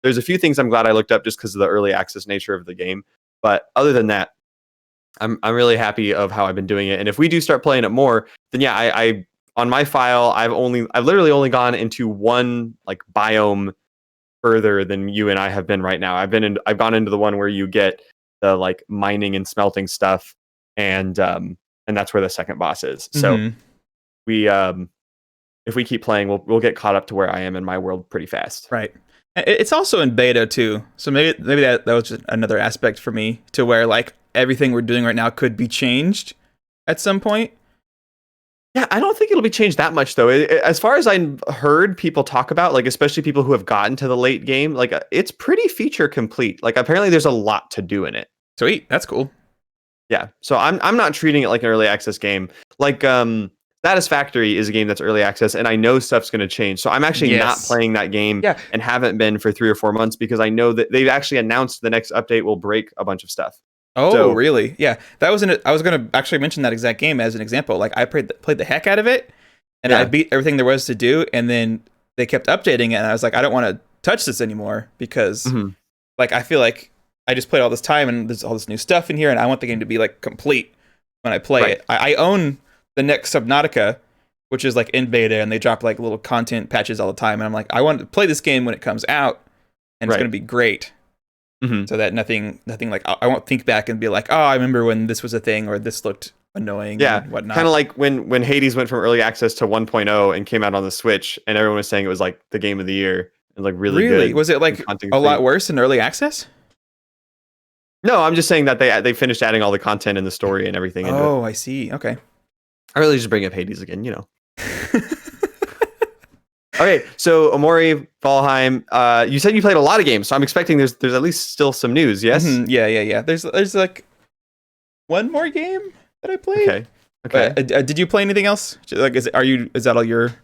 there's a few things I'm glad I looked up just because of the early access nature of the game. But other than that, I'm really happy of how I've been doing it. And if we do start playing it more, then yeah, I on my file I've literally only gone into one like biome further than you and I have been right now. I've gone into the one where you get the like mining and smelting stuff, and that's where the second boss is. So we if we keep playing, we'll get caught up to where I am in my world pretty fast. Right. It's also in beta too, so maybe that was just another aspect for me to where like everything we're doing right now could be changed at some point. Yeah, I don't think it'll be changed that much though. As far as I heard people talk about, like especially people who have gotten to the late game, like it's pretty feature complete. Like apparently there's a lot to do in it. Sweet, that's cool. Yeah, so I'm not treating it like an early access game. Like Satisfactory is a game that's early access, and I know stuff's going to change. So I'm actually not playing that game and haven't been for 3 or 4 months because I know that they've actually announced the next update will break a bunch of stuff. Oh, so, really? Yeah, that was I was going to actually mention that exact game as an example. Like I played the heck out of it, and I beat everything there was to do, and then they kept updating it, and I was like, I don't want to touch this anymore because like I feel like I just played all this time and there's all this new stuff in here, and I want the game to be like complete when I play it. I own the next Subnautica, which is like in beta, and they drop like little content patches all the time, and I'm like, I want to play this game when it comes out, and it's going to be great. So that nothing like I won't think back and be like, oh, I remember when this was a thing or this looked annoying. And whatnot. Kind of like when Hades went from early access to 1.0 and came out on the Switch, and everyone was saying it was like the game of the year and like really good. Was it like a lot worse in early access? No, I'm just saying that they finished adding all the content and the story and everything into it. Oh, I see. Okay. I really just bring up Hades again, you know. Okay, so Omori, Valheim, you said you played a lot of games, so I'm expecting there's at least still some news, yes? Yeah. There's like one more game that I played. Okay. Did you play anything else? Like, is that all your?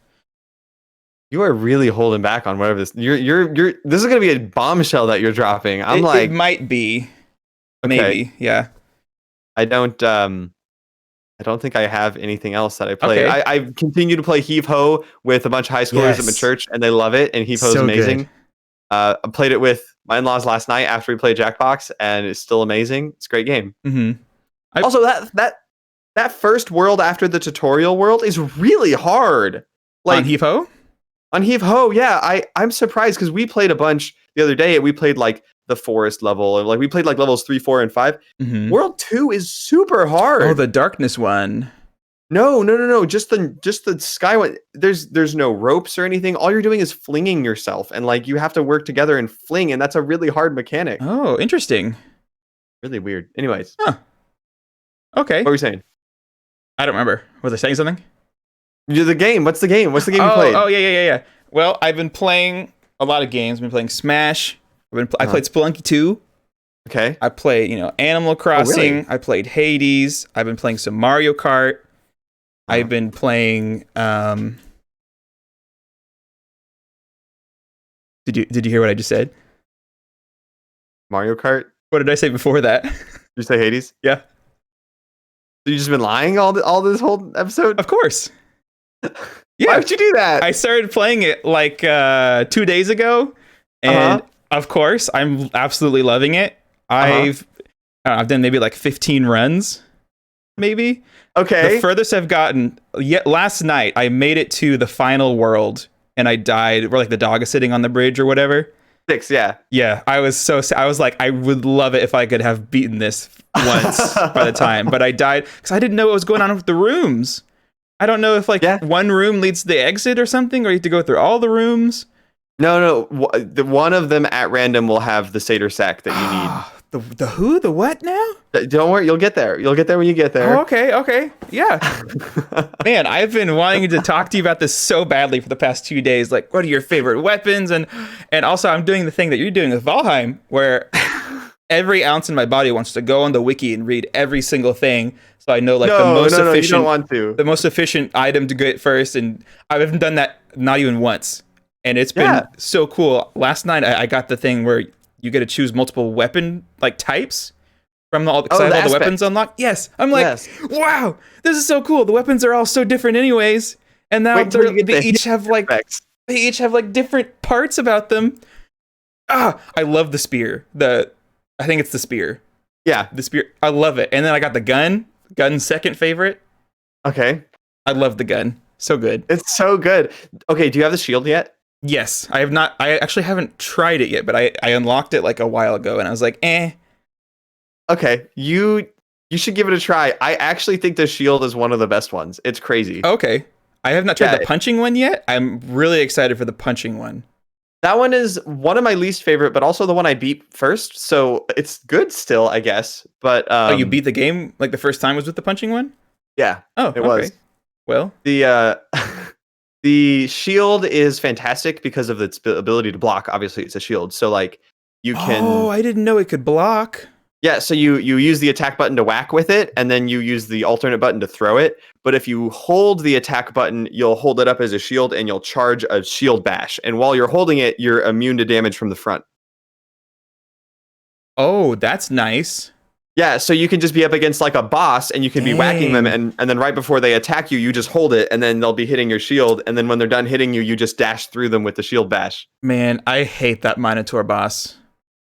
You are really holding back on whatever this. You're. This is gonna be a bombshell that you're dropping. It might be. Okay. Maybe. Yeah. I don't think I have anything else that I played. Okay. I continue to play Heave Ho with a bunch of high schoolers at my church, and they love it. And Heave Ho is amazing. I played it with my in-laws last night after we played Jackbox, and it's still amazing. It's a great game. Also, that first world after the tutorial world is really hard. Like on Heave Ho? On Heave Ho, yeah. I'm surprised because we played a bunch the other day. We played like the forest level, and like we played like levels 3, 4, and 5. World 2 is super hard. Oh, the darkness one. No. Just the sky one. There's no ropes or anything. All you're doing is flinging yourself, and like you have to work together and fling, and that's a really hard mechanic. Oh, interesting. Really weird. Anyways. Huh. Okay. What were you saying? I don't remember. Was I saying something? The game. What's the game? What's the game you played? Oh, yeah. Well, I've been playing a lot of games. I've been playing Smash. I played Spelunky 2. Okay. I played, Animal Crossing. Oh, really? I played Hades. I've been playing some Mario Kart. I've been playing. Did you hear what I just said? Mario Kart. What did I say before that? Did you say Hades? Yeah. So you just been lying all this whole episode? Of course. Yeah. Why would you do that? I started playing it like 2 days ago, and of course, I'm absolutely loving it. I've done maybe like 15 runs, maybe. Okay. The furthest I've gotten, yet last night, I made it to the final world, and I died. Where like the dog is sitting on the bridge or whatever. 6, yeah. Yeah, I was like, I would love it if I could have beaten this once by the time, but I died because I didn't know what was going on with the rooms. I don't know if one room leads to the exit or something, or you have to go through all the rooms. No. One of them at random will have the Seder sack that you need. The who? The what now? Don't worry, you'll get there. You'll get there when you get there. Oh, okay. Yeah. Man, I've been wanting to talk to you about this so badly for the past 2 days. Like, what are your favorite weapons? And also, I'm doing the thing that you're doing with Valheim, where every ounce in my body wants to go on the wiki and read every single thing, so I know like the most efficient. You don't want to. The most efficient item to get first, and I haven't done that not even once, and it's been so cool. Last night, I got the thing where you get to choose multiple weapon like types from all the weapons unlocked. Yes, I'm like, wow, this is so cool. The weapons are all so different, anyways, and now they each have like different parts about them. I love the spear. I think it's the spear. Yeah, the spear. I love it. And then I got the gun. Gun's second favorite. Okay, I love the gun. So good. It's so good. Okay, do you have the shield yet? Yes, I have not. I actually haven't tried it yet, but I unlocked it like a while ago, and I was like, eh. Okay, you should give it a try. I actually think the shield is one of the best ones. It's crazy. Okay, I have not tried the punching one yet. I'm really excited for the punching one. That one is one of my least favorite, but also the one I beat first, so it's good still, I guess. But you beat the game like the first time was with the punching one? Yeah. Oh, it was. Well, the shield is fantastic because of its ability to block. Obviously, it's a shield, so like you can. Oh, I didn't know it could block. Yeah, so you use the attack button to whack with it, and then you use the alternate button to throw it. But if you hold the attack button, you'll hold it up as a shield, and you'll charge a shield bash. And while you're holding it, you're immune to damage from the front. Oh, that's nice. Yeah, so you can just be up against like a boss, and you can be whacking them, and then right before they attack you, you just hold it, and then they'll be hitting your shield, and then when they're done hitting you, you just dash through them with the shield bash. Man, I hate that Minotaur boss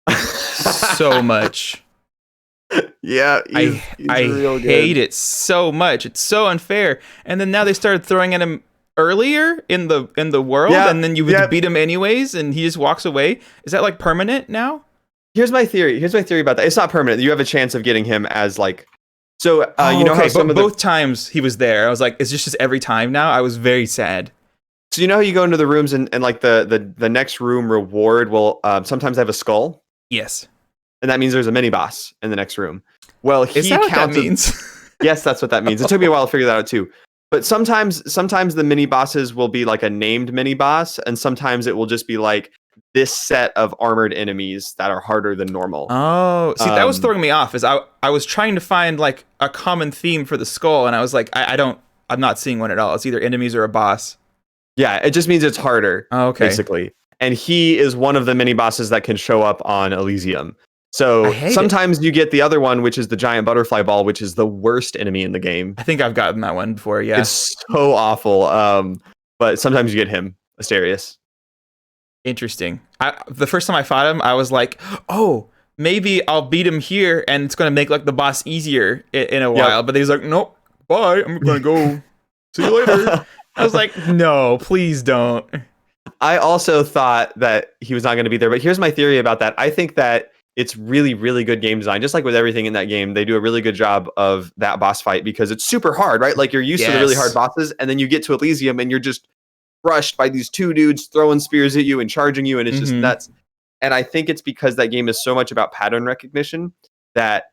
so much. Yeah, I hate it so much. It's so unfair. And then now they started throwing at him earlier in the world, and then you would beat him anyways, and he just walks away. Is that like permanent now? Here's my theory about that. It's not permanent. You have a chance of getting him as like. So you know how both times he was there. I was like, is this just every time now? I was very sad. So you know how you go into the rooms and like the next room reward will sometimes have a skull. Yes. And that means there's a mini boss in the next room. Well, is that what that means? Yes, that's what that means. It took me a while to figure that out too. But sometimes the mini bosses will be like a named mini boss, and sometimes it will just be like this set of armored enemies that are harder than normal. Oh, see, that was throwing me off. Is I was trying to find like a common theme for the skull, and I was like, I'm not seeing one at all. It's either enemies or a boss. Yeah, it just means it's harder. Oh, okay. Basically, and he is one of the mini bosses that can show up on Elysium. So sometimes you get the other one, which is the giant butterfly ball, which is the worst enemy in the game. I think I've gotten that one before. Yeah, it's so awful. But sometimes you get him, Asterius. Interesting. The first time I fought him, I was like, oh, maybe I'll beat him here, and it's gonna make like the boss easier in a while. But he's like, nope, bye. I'm gonna go. See you later. I was like, no, please don't. I also thought that he was not going to be there, but here's my theory about that. I think that it's really, really good game design. Just like with everything in that game, they do a really good job of that boss fight because it's super hard, right? Like you're used to the really hard bosses, and then you get to Elysium and you're just crushed by these two dudes throwing spears at you and charging you, and it's just nuts. And I think it's because that game is so much about pattern recognition that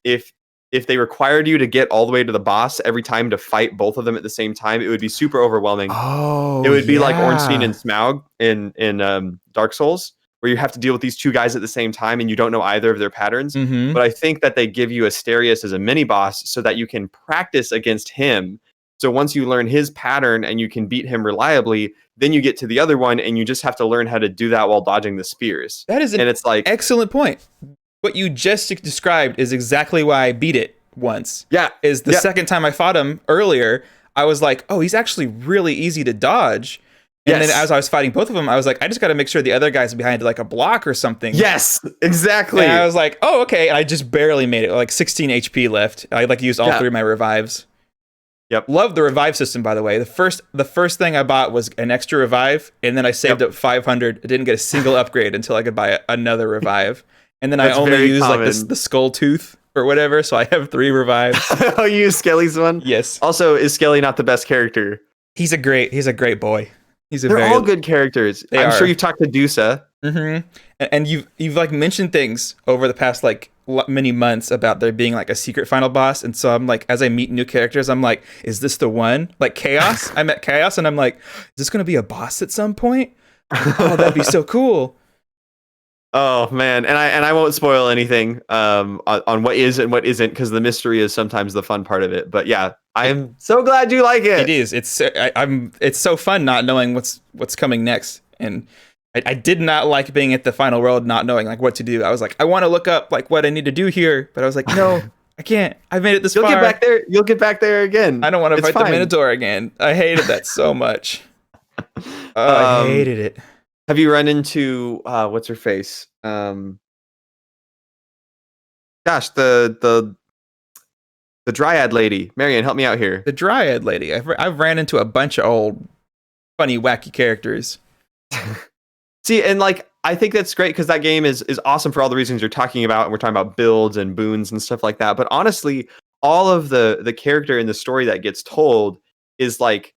if they required you to get all the way to the boss every time to fight both of them at the same time, it would be super overwhelming. Oh, it would be like Ornstein and Smaug in Dark Souls, where you have to deal with these two guys at the same time and you don't know either of their patterns. But I think that they give you Asterius as a mini boss so that you can practice against him. So once you learn his pattern and you can beat him reliably, then you get to the other one and you just have to learn how to do that while dodging the spears. That is an excellent point. What you just described is exactly why I beat it once. Yeah. Is the second time I fought him earlier, I was like, oh, he's actually really easy to dodge. And then as I was fighting both of them, I was like, I just got to make sure the other guy's behind like a block or something. Yes, exactly. And I was like, oh, okay. And I just barely made it, like 16 HP left. I like used all three of my revives. Yep. Love the revive system, by the way. The first thing I bought was an extra revive, and then I saved up 500. I didn't get a single upgrade until I could buy another revive. And then I only used like the skull tooth or whatever, so I have 3 revives. Oh, you use Skelly's one? Yes. Also, is Skelly not the best character? He's a great boy. They're all good characters. I'm sure you've talked to Dusa. Mm-hmm. And you've like mentioned things over the past like many months about there being like a secret final boss, and so I'm like, as I meet new characters, I'm like, is this the one? Like Chaos, I met Chaos, and I'm like, is this gonna be a boss at some point? Like, oh, that'd be so cool. Oh man, and I won't spoil anything on what is and what isn't, because the mystery is sometimes the fun part of it. But yeah, I am so glad you like it. It is. It's so fun not knowing what's coming next, and I did not like being at the final world not knowing like what to do. I was like, I want to look up like what I need to do here, but I was like, no, I can't. I've made it this far. You'll get back there. You'll get back there again. I don't want to fight the Minotaur again. I hated that so much. I hated it. Have you run into what's her face? Gosh, the Dryad lady. Marianne, help me out here. The Dryad lady. I've ran into a bunch of old, funny, wacky characters. See, and like I think that's great because that game is awesome for all the reasons you're talking about, and we're talking about builds and boons and stuff like that. But honestly, all of the character in the story that gets told is like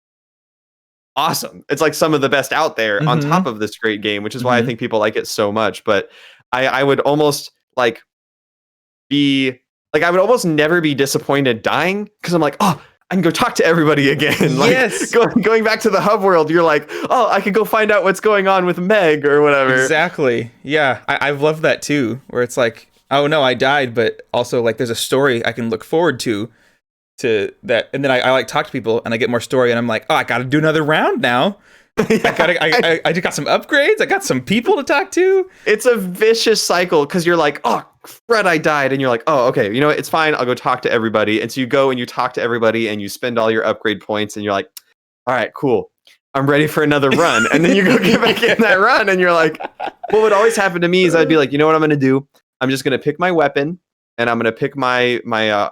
awesome. It's like some of the best out there on top of this great game, which is why I think people like it so much. But I would almost like I would almost never be disappointed dying, because I'm like, oh, I can go talk to everybody again. Like yes. going back to the hub world, you're like, oh, I could go find out what's going on with Meg or whatever. Exactly. Yeah, I've loved that too, where it's like, oh no, I died, but also like there's a story I can look forward to that, and then I like talk to people and I get more story, and I'm like, oh, I gotta do another round now. I just got some upgrades. I got some people to talk to. It's a vicious cycle, because you're like, oh, Fred, I died. And you're like, oh, okay, you know what? It's fine. I'll go talk to everybody. And so you go and you talk to everybody and you spend all your upgrade points, and you're like, all right, cool. I'm ready for another run. And then you go get back in that run, and you're like, what would always happen to me is I'd be like, you know what I'm going to do? I'm just going to pick my weapon, and I'm going to pick my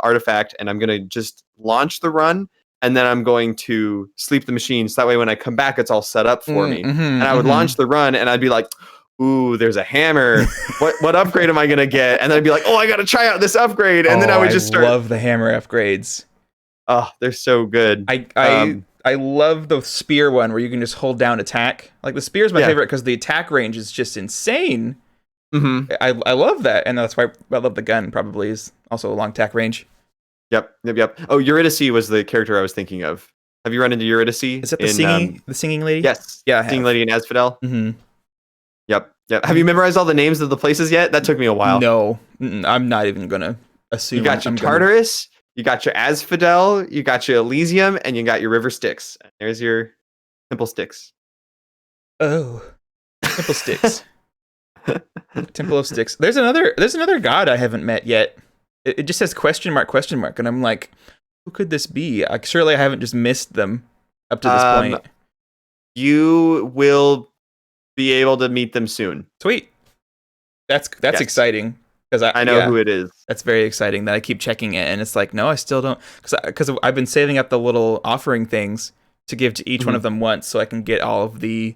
artifact, and I'm going to just launch the run. And then I'm going to sleep the machine, so that way when I come back, it's all set up for me. And I would launch the run, and I'd be like, ooh, there's a hammer. What upgrade am I going to get? And then I'd be like, oh, I got to try out this upgrade. And then I would just start. I love the hammer upgrades. Oh, they're so good. I love the spear one where you can just hold down attack. Like the spear is my favorite because the attack range is just insane. I love that. And that's why I love the gun, probably, is also a long attack range. Yep. Oh, Eurydice was the character I was thinking of. Have you run into Eurydice? Is that the singing lady? Yes. Yeah. Singing lady in Asphodel? Yep. Have you memorized all the names of the places yet? That took me a while. No. I'm not even going to assume. You got your Tartarus, you got your Asphodel, you got your Elysium, and you got your River Styx. There's your Temple Styx. Oh. Temple Styx. Temple of Styx. There's another god I haven't met yet. It just says question mark, and I'm like, who could this be? Surely I haven't just missed them up to this point. You will be able to meet them soon. Sweet. That's exciting, because I know who it is. That's very exciting that I keep checking it, and it's like, no, I still don't, because I've been saving up the little offering things to give to each one of them once, so I can get all of the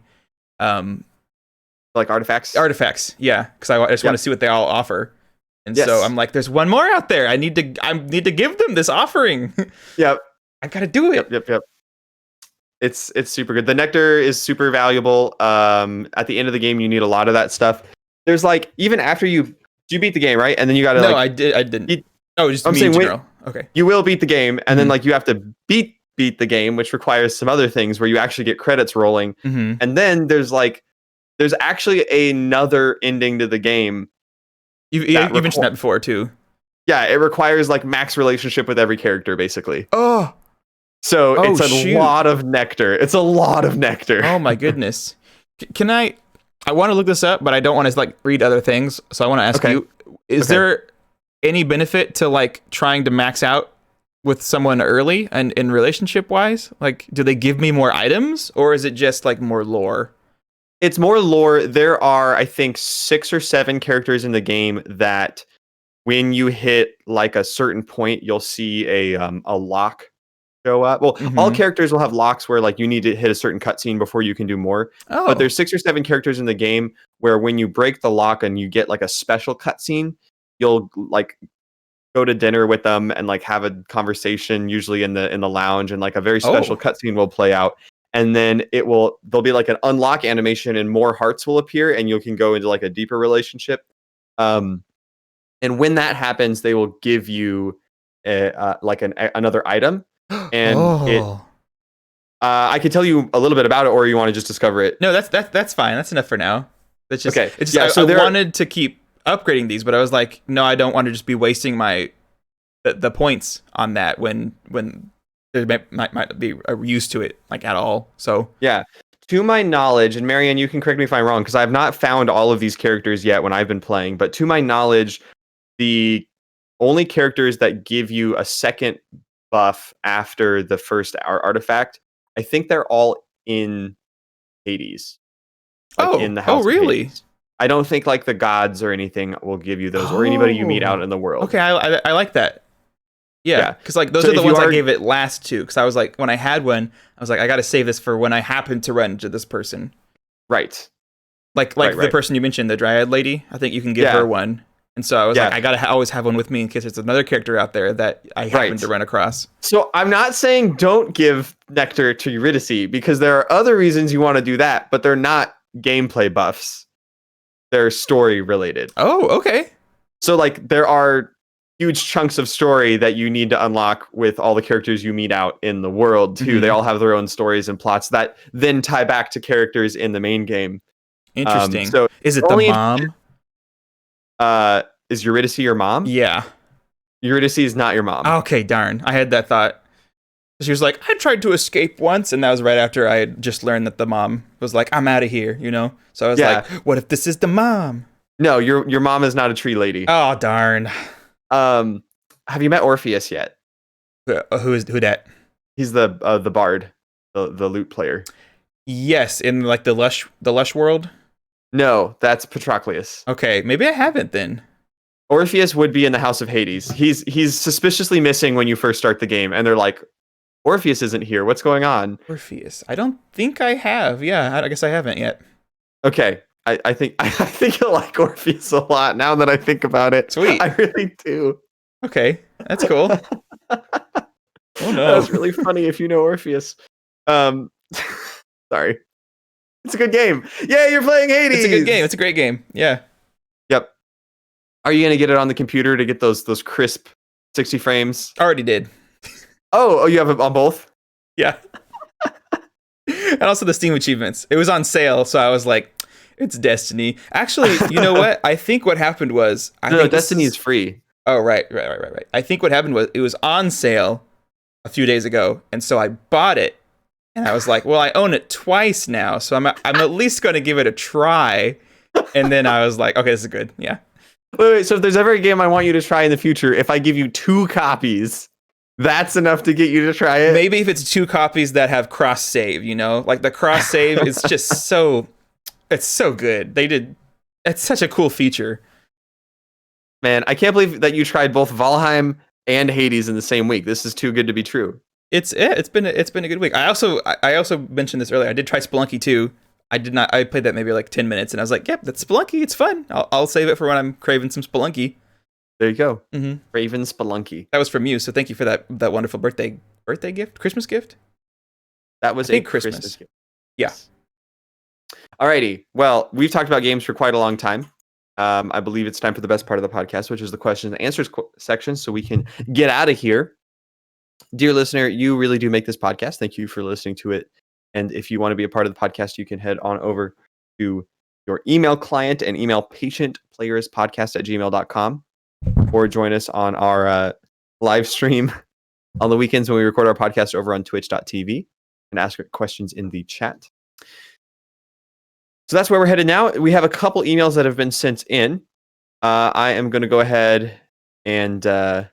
like artifacts. Yeah, because I just want to see what they all offer. And so I'm like, there's one more out there. I need to give them this offering. Yep. I gotta do it. Yep. It's super good. The nectar is super valuable. At the end of the game, you need a lot of that stuff. There's like, even after you beat the game, right? And then you gotta I didn't. Just I'm me saying, in general. Okay. You will beat the game, and then like you have to beat the game, which requires some other things where you actually get credits rolling. And then there's actually another ending to the game. You mentioned that before too. Yeah, it requires like max relationship with every character, basically. Oh. So it's a lot of nectar. It's a lot of nectar. Oh my goodness. Can I want to look this up, but I don't want to like read other things. So I want to ask you, is there any benefit to like trying to max out with someone early and in relationship wise? Like, do they give me more items, or is it just like more lore? It's more lore. There are, I think, 6 or 7 characters in the game that when you hit like a certain point, you'll see a lock show up. Well, all characters will have locks where like you need to hit a certain cutscene before you can do more. But there's 6 or 7 characters in the game where when you break the lock and you get like a special cutscene, you'll like go to dinner with them and like have a conversation, usually in the lounge, and like a very special cutscene will play out. and then there'll be like an unlock animation and more hearts will appear and you can go into like a deeper relationship. And when that happens, they will give you another item, and I could tell you a little bit about it, or you want to just discover it. No, that's fine. That's enough for now. That's just okay. It's just, I wanted to keep upgrading these, but I was like, no, I don't want to just be wasting the points on that when there might be a use to it like at all. So yeah, to my knowledge, and Marianne, you can correct me if I'm wrong, because I've not found all of these characters yet when I've been playing. But to my knowledge, the only characters that give you a second buff after the first artifact, I think they're all in Hades. In the house. Oh, really? Hades. I don't think like the gods or anything will give you those, or anybody you meet out in the world. Okay, I like that. Yeah, because like those are the ones I gave it last to. Because I was like, when I had one, I was like, I got to save this for when I happen to run into this person. Right. Like the person you mentioned, the Dryad lady. I think you can give her one. And so I was like, I got to always have one with me in case there's another character out there that I happen to run across. So I'm not saying don't give Nectar to Eurydice, because there are other reasons you want to do that, but they're not gameplay buffs. They're story related. Oh, okay. So like there are huge chunks of story that you need to unlock with all the characters you meet out in the world too. Mm-hmm. They all have their own stories and plots that then tie back to characters in the main game. Interesting. So is it the mom? Is Eurydice your mom? Yeah. Eurydice is not your mom. Okay, darn. I had that thought. She was like, I tried to escape once, and that was right after I had just learned that the mom was like, I'm out of here, you know? So I was like, what if this is the mom? No, your mom is not a tree lady. Oh, darn. Have you met Orpheus yet? Who that? He's the bard, the lute player. Yes, in like the lush world? No, that's Patroclus. Okay, maybe I haven't then. Orpheus would be in the House of Hades. He's suspiciously missing when you first start the game, and they're like, Orpheus isn't here. What's going on? Orpheus. I don't think I have. Yeah, I guess I haven't yet. Okay. I think you'll like Orpheus a lot now that I think about it. Sweet. I really do. Okay. That's cool. Oh no. That was really funny if you know Orpheus. Sorry. It's a good game. Yeah, you're playing Hades. It's a good game. It's a great game. Yeah. Yep. Are you gonna get it on the computer to get those crisp 60 frames? Already did. Oh, you have it on both? Yeah. And also the Steam achievements. It was on sale, so I was like, it's Destiny. Actually, you know what? I think what happened was... Destiny is free. Oh, right. I think what happened was it was on sale a few days ago, and so I bought it, and I was like, well, I own it twice now, so I'm at least going to give it a try. And then I was like, okay, this is good. Yeah. Wait, so if there's ever a game I want you to try in the future, if I give you 2 copies... That's enough to get you to try it? Maybe if it's 2 copies that have cross-save, you know? Like, the cross-save is just so... It's so good. It's such a cool feature. Man, I can't believe that you tried both Valheim and Hades in the same week. This is too good to be true. It's been a good week. I also mentioned this earlier. I did try Spelunky too. I played that maybe like 10 minutes, and I was like, yep, that's Spelunky. It's fun. I'll save it for when I'm craving some Spelunky. There you go. Mm-hmm. Raven Spelunky. That was from you, so thank you for that wonderful birthday gift, Christmas gift. That was a Christmas gift. Yeah. Alrighty. Well, we've talked about games for quite a long time. I believe it's time for the best part of the podcast, which is the questions and answers section, so we can get out of here. Dear listener, you really do make this podcast. Thank you for listening to it. And if you want to be a part of the podcast, you can head on over to your email client and email patientplayerspodcast@gmail.com. Or join us on our live stream on the weekends when we record our podcast over on twitch.tv and ask questions in the chat. So that's where we're headed now. We have a couple emails that have been sent in. I am going to go ahead and I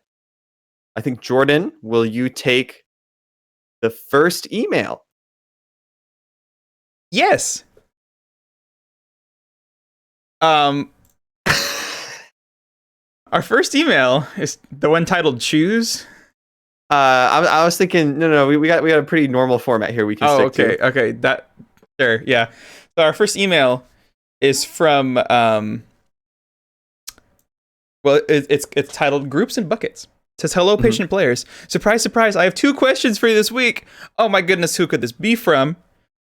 think, Jordan, will you take the first email? Yes. Our first email is the one titled "Choose." I was thinking, no, we got a pretty normal format here we can stick to. Okay, sure, yeah. So our first email is from it's titled "Groups and Buckets." It says, "Hello, patient players. Surprise, surprise! I have 2 questions for you this week. Oh my goodness, who could this be from?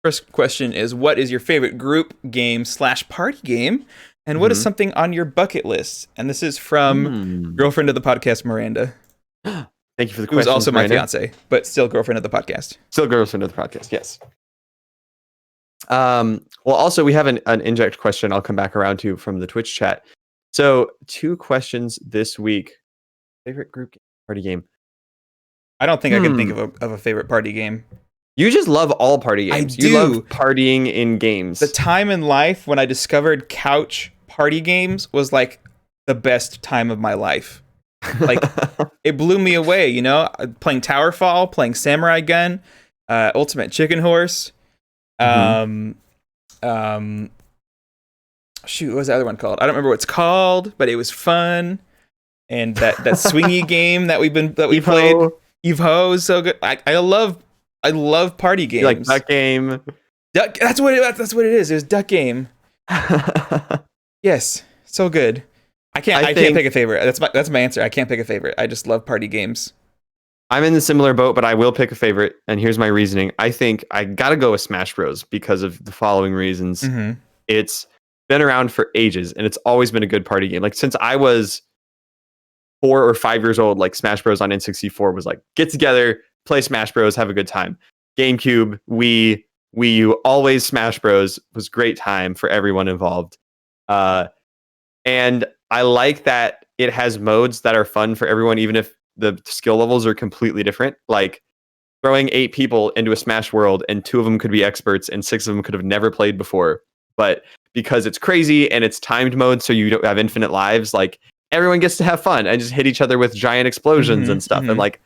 First question is, what is your favorite group game / party game? And what is something on your bucket list? And this is from girlfriend of the podcast, Miranda. Thank you for the question. Who's also Miranda. my fiance, but still girlfriend of the podcast. Still girlfriend of the podcast, yes. Well, also, we have an inject question I'll come back around to from the Twitch chat. So, 2 questions this week. Favorite group game, party game? I don't think I can think of a favorite party game. You just love all party games. I do. You love partying in games. The time in life when I discovered couch party games was like the best time of my life. Like, it blew me away, you know? Playing Towerfall, playing Samurai Gun, Ultimate Chicken Horse. Shoot, what was the other one called? I don't remember what it's called, but it was fun. And that swingy game that we played, Evo, is so good. I love party games. You like Duck Game? That's what it is. It was Duck Game. Yes, so good. I can't pick a favorite. That's my answer. I can't pick a favorite. I just love party games. I'm in the similar boat, but I will pick a favorite, and here's my reasoning. I think I gotta go with Smash Bros. Because of the following reasons. It's been around for ages, and it's always been a good party game. Like, since I was 4 or 5 years old, like, Smash Bros. On N64 was like, get together, play Smash Bros, have a good time. GameCube, Wii U, always Smash Bros. Was great time for everyone involved. And I like that it has modes that are fun for everyone, even if the skill levels are completely different. Like, throwing 8 people into a Smash world, and 2 of them could be experts, and 6 of them could have never played before. But because it's crazy and it's timed mode, so you don't have infinite lives, like, everyone gets to have fun and just hit each other with giant explosions and stuff. And like,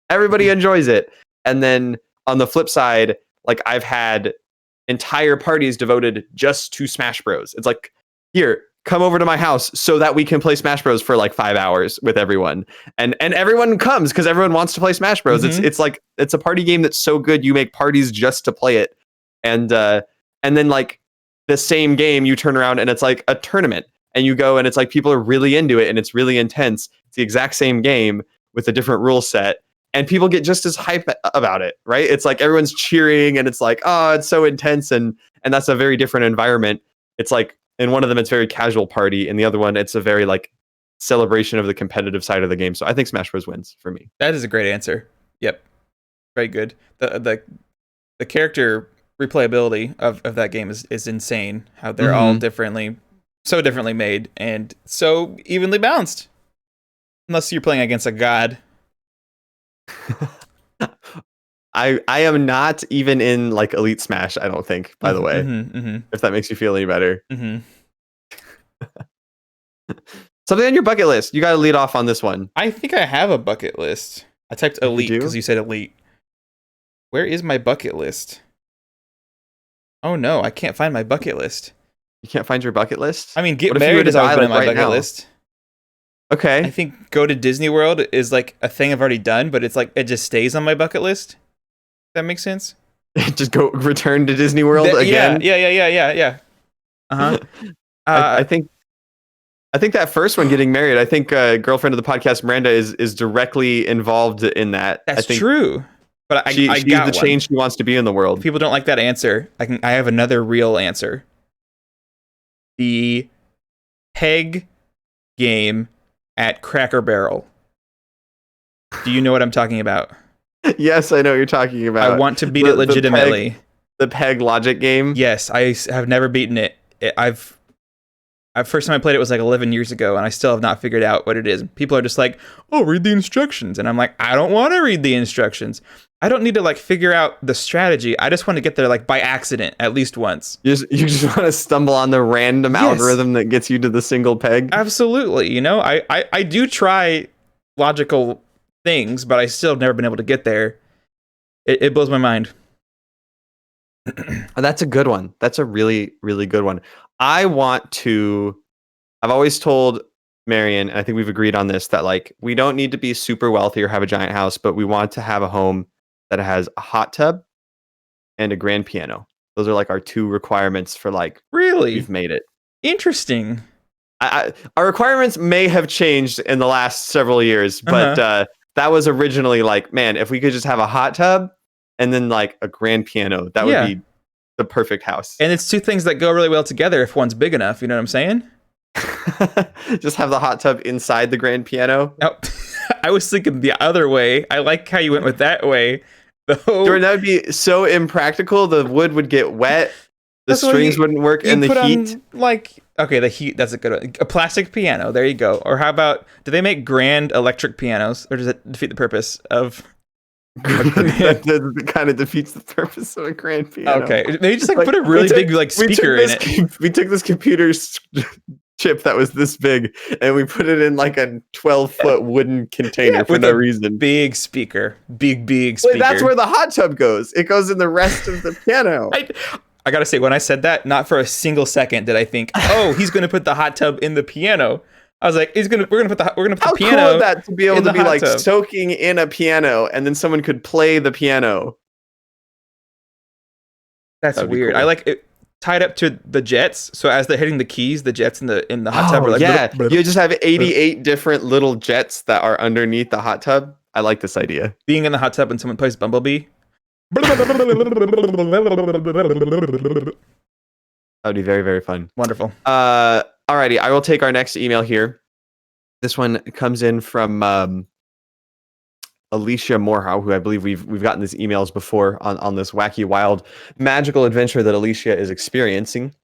everybody enjoys it. And then on the flip side, like, I've had entire parties devoted just to Smash Bros. It's like, here, come over to my house so that we can play Smash Bros for like 5 hours with everyone. And everyone comes because everyone wants to play Smash Bros. It's like, it's a party game that's so good you make parties just to play it. And then, like, the same game, you turn around and it's like a tournament, and you go and it's like people are really into it and it's really intense. It's the exact same game with a different rule set, and people get just as hype about it, right? It's like everyone's cheering and it's like, oh, it's so intense, and that's a very different environment. It's like, in one of them, it's very casual party. In the other one, it's a very, like, celebration of the competitive side of the game. So I think Smash Bros. Wins for me. That is a great answer. Yep. Very good. The character replayability of that game is insane. How they're all differently made and so evenly balanced. Unless you're playing against a god. I am not even in, like, Elite Smash, I don't think, by the way. If that makes you feel any better. Something on your bucket list. You got to lead off on this one. I think I have a bucket list. I typed Elite because you said Elite. Where is my bucket list? Oh no, I can't find my bucket list. You can't find your bucket list? I mean, get married has always been on my bucket list. Okay. I think go to Disney World is like a thing I've already done, but it's like it just stays on my bucket list. That makes sense. Just go return to Disney World again. Yeah. I think that first one, getting married, I think girlfriend of the podcast, Miranda, is directly involved in that. That's I think true. But she's got the change she wants to be in the world. If people don't like that answer, I have another real answer. The peg game at Cracker Barrel. Do you know what I'm talking about? Yes, I know what you're talking about. I want to beat it legitimately. The peg logic game? Yes, I have never beaten it. First time I played it was like 11 years ago, and I still have not figured out what it is. People are just like, oh, read the instructions. And I'm like, I don't want to read the instructions. I don't need to like figure out the strategy. I just want to get there like by accident at least once. You just want to stumble on the random algorithm that gets you to the single peg? Absolutely. You know, I do try logical things, but I still have never been able to get there. It blows my mind. That's a good one. That's a really, really good one. I've always told Marion, and I think we've agreed on this, that like we don't need to be super wealthy or have a giant house, but we want to have a home that has a hot tub and a grand piano. Those are like our 2 requirements for like, really, we've made it. Interesting. Our requirements may have changed in the last several years, but that was originally like, man, if we could just have a hot tub and then like a grand piano, that would be the perfect house. And it's two things that go really well together if one's big enough. You know what I'm saying? Just have the hot tub inside the grand piano. Oh, I was thinking the other way. I like how you went with that way. Jordan, that would be so impractical. The wood would get wet. The strings wouldn't work, and the heat. The heat. That's a good one. A plastic piano. There you go. Or how about? Do they make grand electric pianos, or does it defeat the purpose of? That kind of defeats the purpose of a grand piano. Okay, maybe just put a really big speaker in it. We took this computer chip that was this big, and we put it in like a 12-foot wooden container for no reason. Big speaker, big speaker. Wait, that's where the hot tub goes. It goes in the rest of the piano. I gotta say, when I said that, not for a single second did I think, oh, he's gonna put the hot tub in the piano. I was like, we're gonna put the piano. How cool would that to be able to be like soaking in a piano, and then someone could play the piano. That's weird. Cool. I like it tied up to the jets, so as they're hitting the keys, the jets in the hot tub are like, yeah. You just have 88 different little jets that are underneath the hot tub. I like this idea. Being in the hot tub and someone plays Bumblebee. That would be very, very fun. Wonderful. Alrighty, I will take our next email here. This one comes in from Alicia Morehow, who I believe we've gotten these emails before on this wacky, wild, magical adventure that Alicia is experiencing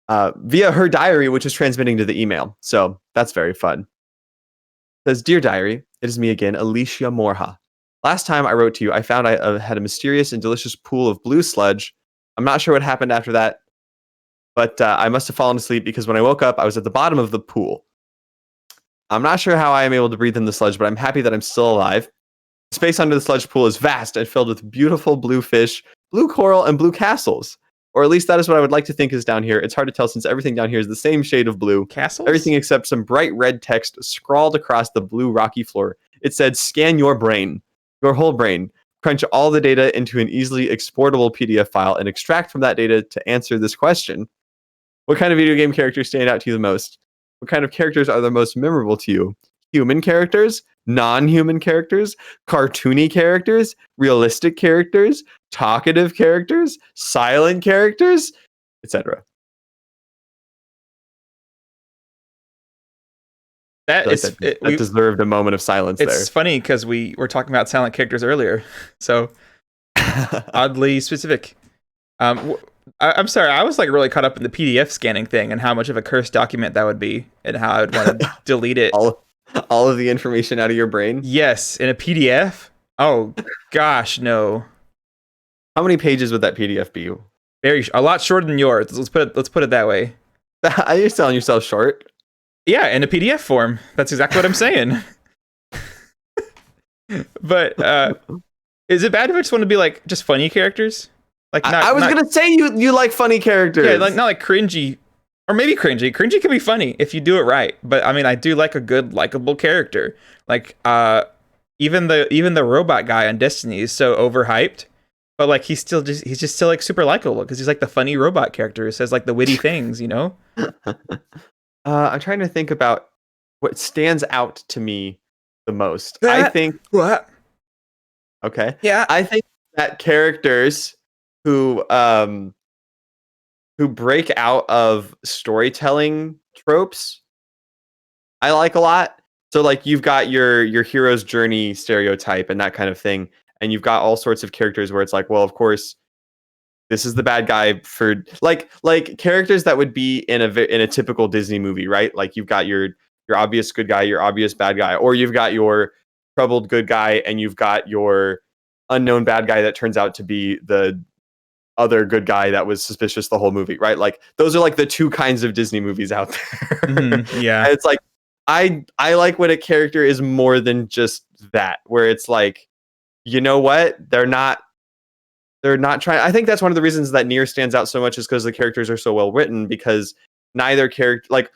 via her diary, which is transmitting to the email. So that's very fun. It says, "Dear Diary, it is me again, Alicia Morehow. Last time I wrote to you, I found I had a mysterious and delicious pool of blue sludge. I'm not sure what happened after that, but I must have fallen asleep because when I woke up, I was at the bottom of the pool. I'm not sure how I am able to breathe in the sludge, but I'm happy that I'm still alive. The space under the sludge pool is vast and filled with beautiful blue fish, blue coral, and blue castles. Or at least that is what I would like to think is down here. It's hard to tell since everything down here is the same shade of blue. Castles? Everything except some bright red text scrawled across the blue rocky floor. It said, scan your brain. Your whole brain. Crunch all the data into an easily exportable PDF file and extract from that data to answer this question. What kind of video game characters stand out to you the most? What kind of characters are the most memorable to you? Human characters? Non-human characters? Cartoony characters? Realistic characters? Talkative characters? Silent characters? Etc." That deserved a moment of silence there. It's funny because we were talking about silent characters earlier, so oddly specific. I'm sorry, I was like really caught up in the PDF scanning thing and how much of a cursed document that would be and how I would want to delete it. All of the information out of your brain? Yes, in a PDF? Oh, gosh, no. How many pages would that PDF be? A lot shorter than yours. Let's put it that way. Are you selling yourself short? Yeah, in a PDF form. That's exactly what I'm saying. But is it bad if I just want to be like just funny characters? Like I was gonna say you like funny characters. Yeah, like not like cringy, or maybe cringy. Cringy can be funny if you do it right. But I mean, I do like a good likable character. Like even the robot guy on Destiny is so overhyped, but like he's just still like super likable because he's like the funny robot character who says like the witty things, you know. I'm trying to think about what stands out to me the most. I think what? Okay. Yeah. I think that characters who break out of storytelling tropes I like a lot. So like you've got your hero's journey stereotype and that kind of thing, and you've got all sorts of characters where it's like, well, of course this is the bad guy for like characters that would be in a typical Disney movie, right? Like you've got your obvious good guy, your obvious bad guy, or you've got your troubled good guy and you've got your unknown bad guy that turns out to be the other good guy that was suspicious the whole movie, right? Like those are like the two kinds of Disney movies out there. Mm-hmm, yeah. And it's like I like when a character is more than just that, where it's like, you know what? They're not trying. I think that's one of the reasons that Nier stands out so much is because the characters are so well written, because neither character, like,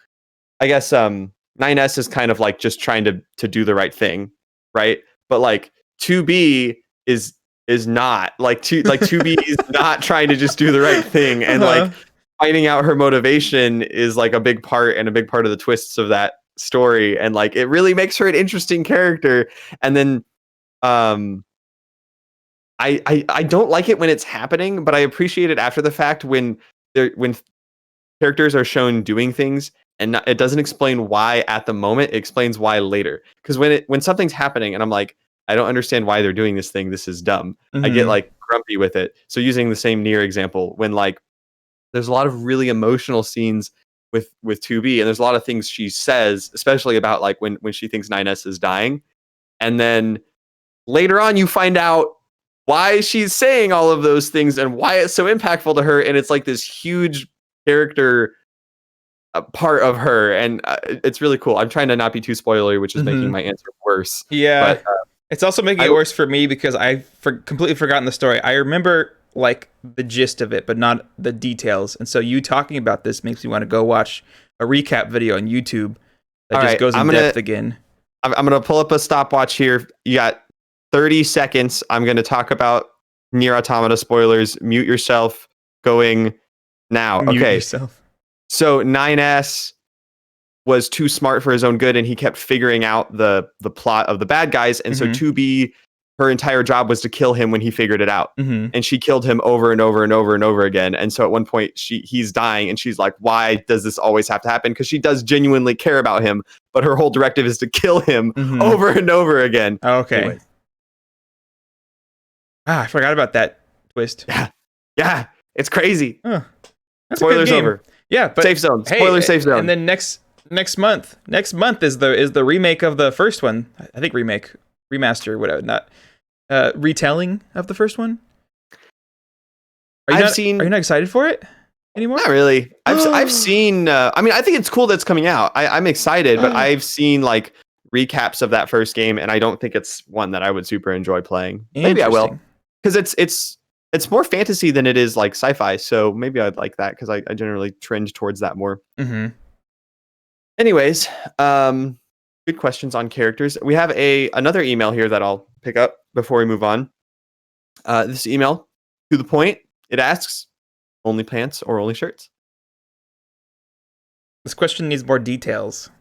I guess 9S is kind of like just trying to do the right thing, right? But like 2B is not like 2B is not trying to just do the right thing, and like finding out her motivation is like a big part of the twists of that story, and like it really makes her an interesting character. And then I don't like it when it's happening, but I appreciate it after the fact when characters are shown doing things and it doesn't explain why at the moment. It explains why later. Because when something's happening and I'm like, I don't understand why they're doing this thing. This is dumb. I get like grumpy with it. So using the same Nier example, when like there's a lot of really emotional scenes with 2B, and there's a lot of things she says, especially about like when she thinks 9S is dying, and then later on you find out why she's saying all of those things and why it's so impactful to her, and it's like this huge character part of her, and it's really cool. I'm trying to not be too spoilery, which is making my answer worse. Yeah, but, it's also making it worse for me because I've completely forgotten the story. I remember like the gist of it, but not the details. And so you talking about this makes me want to go watch a recap video on YouTube that just goes in depth again. I'm gonna pull up a stopwatch here. You got 30 seconds. I'm gonna talk about Nier Automata spoilers. Mute yourself. Going now. Mute okay. Yourself. So 9S was too smart for his own good, and he kept figuring out the plot of the bad guys. And so 2B, her entire job was to kill him when he figured it out. And she killed him over and over and over and over again. And so at one point he's dying, and she's like, why does this always have to happen? Because she does genuinely care about him, but her whole directive is to kill him over and over again. Okay. Anyway. I forgot about that twist. Yeah. It's crazy. That's Spoilers over. Yeah, but safe zone. Spoiler safe zone. And then next month is the remake of the first one. I think remaster, whatever, not retelling of the first one. Are you not excited for it anymore? Not really. I've seen. I mean, I think it's cool that's coming out. I'm excited, but I've seen like recaps of that first game, and I don't think it's one that I would super enjoy playing. Maybe I will, because it's more fantasy than it is like sci-fi. So maybe I'd like that because I generally trend towards that more. Anyways, good questions on characters. We have another email here that I'll pick up before we move on. This email, to the point, it asks, only pants or only shirts? This question needs more details.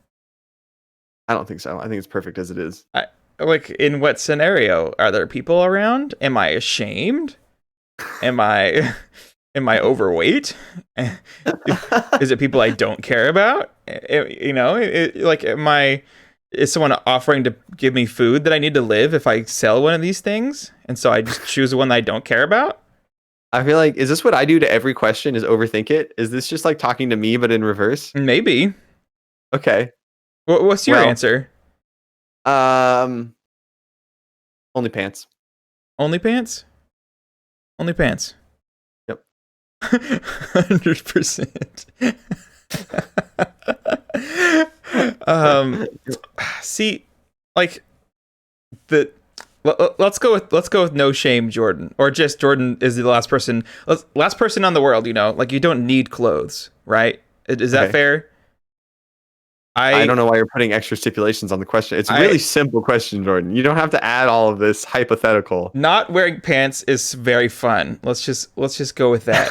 I don't think so. I think it's perfect as it is. Like, in what scenario? Are there people around? Am I ashamed? Am I overweight? Is it people I don't care about? Is someone offering to give me food that I need to live if I sell one of these things? And so I just choose the one that I don't care about? I feel like, is this what I do to every question, is overthink it? Is this just like talking to me, but in reverse? Maybe. Okay. What's your answer? Only pants. Only pants? Only pants. Yep. 100%. See, like let's go with no shame, Jordan, or just Jordan is the last person on the world. Like you don't need clothes, right? Is that fair? I don't know why you're putting extra stipulations on the question. It's a really simple question, Jordan. You don't have to add all of this hypothetical. Not wearing pants is very fun. Let's just go with that.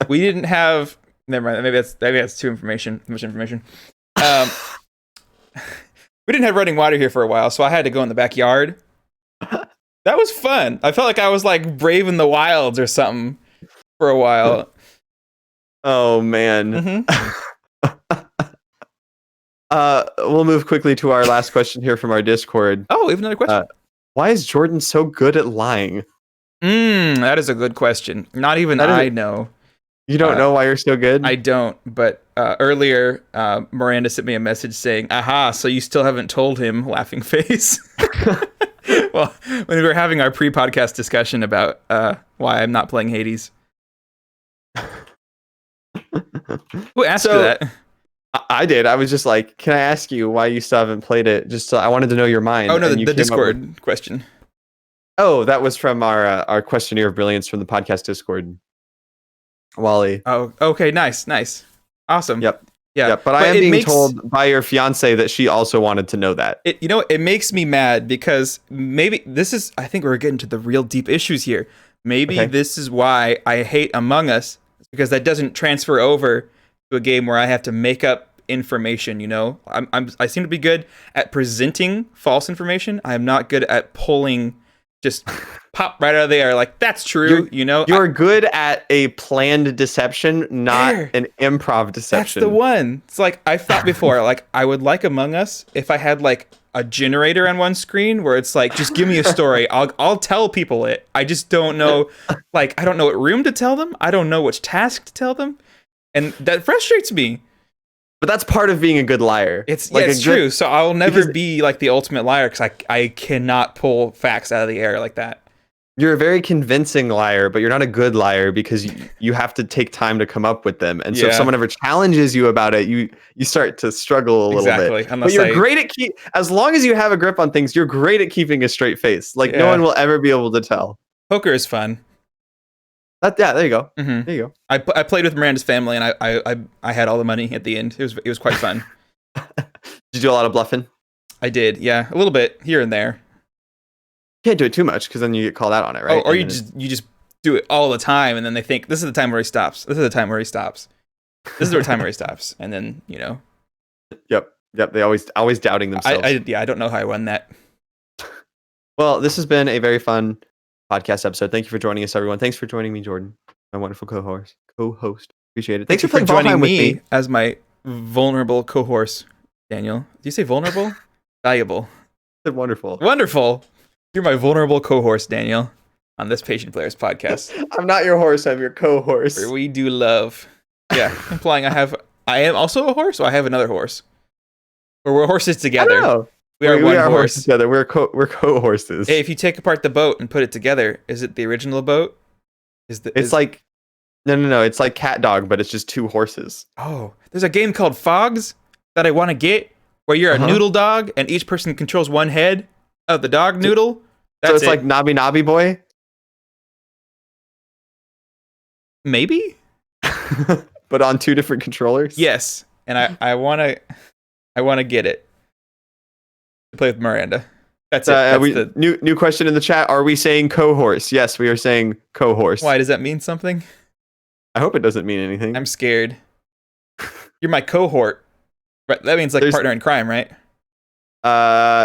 We didn't have. Never mind. Maybe that's too much information. We didn't have running water here for a while, so I had to go in the backyard. That was fun. I felt like I was like braving the wilds or something for a while. Oh man. We'll move quickly to our last question here from our Discord. Oh, we have another question. Why is Jordan so good at lying? That is a good question. Not even I know. You don't know why you're so good? I don't, but earlier, Miranda sent me a message saying, aha, so you still haven't told him, laughing face. Well, when we were having our pre-podcast discussion about why I'm not playing Hades. Who asked you that? I did. I was just like, can I ask you why you still haven't played it? Just so I wanted to know your mind. Oh, no, the Discord question. Oh, that was from our questionnaire of brilliance from the podcast Discord. Wally. Oh, okay. Nice. Awesome. Yep. Yeah. Yep. But I am being told by your fiance that she also wanted to know that. It makes me mad because maybe I think we're getting to the real deep issues here. Maybe this is why I hate Among Us, because that doesn't transfer over to a game where I have to make up information. I seem to be good at presenting false information. I am not good at pulling just pop right out of the air. Like, that's true. You're good at a planned deception, not an improv deception. That's the one. It's like, I've thought before, like, I would like Among Us if I had like a generator on one screen where it's like, just give me a story. I'll tell people it. I just don't know, like, I don't know what room to tell them. I don't know which task to tell them. And that frustrates me. But that's part of being a good liar. It's true. So I'll never be like the ultimate liar because I cannot pull facts out of the air like that. You're a very convincing liar, but you're not a good liar because you have to take time to come up with them. And so if someone ever challenges you about it, you start to struggle a little bit. But you're great at as long as you have a grip on things, you're great at keeping a straight face. Like no one will ever be able to tell. Poker is fun. There you go. Mm-hmm. There you go. I played with Miranda's family, and I had all the money at the end. It was quite fun. Did you do a lot of bluffing? I did, yeah, a little bit here and there. You can't do it too much because then you get called out on it, right? Oh, or you just do it all the time, and then they think this is the time where he stops. This is the time where he stops. This is the time where he stops, and then Yep. They always doubting themselves. I don't know how I won that. Well, this has been a very fun podcast episode. Thank you for joining us, everyone. Thanks for joining me, Jordan, my wonderful co-host. Appreciate it. Thanks for playing joining Valheim with me as my vulnerable co-horse, Daniel. Do you say vulnerable? Valuable. Wonderful. You're my vulnerable co-horse, Daniel, on this Patient Players podcast. I'm not your horse. I'm your co-horse. Where we do love. Yeah, implying I am also a horse, or I have another horse. Or we're horses together. No. We are one horse together. We're co-horses. Hey, if you take apart the boat and put it together, is it the original boat? Like no. It's like cat dog, but it's just two horses. Oh, there's a game called Fogs that I want to get, where you're a noodle dog and each person controls one head of the dog noodle. So it's like Nobby Nobby Boy? Maybe? But on two different controllers? Yes. And I wanna get it. To play with Miranda. That's it. New question in the chat. Are we saying co-horse? Yes, we are saying co-horse. Why does that mean something? I hope it doesn't mean anything. I'm scared. You're my cohort. Right, that means like partner in crime, right?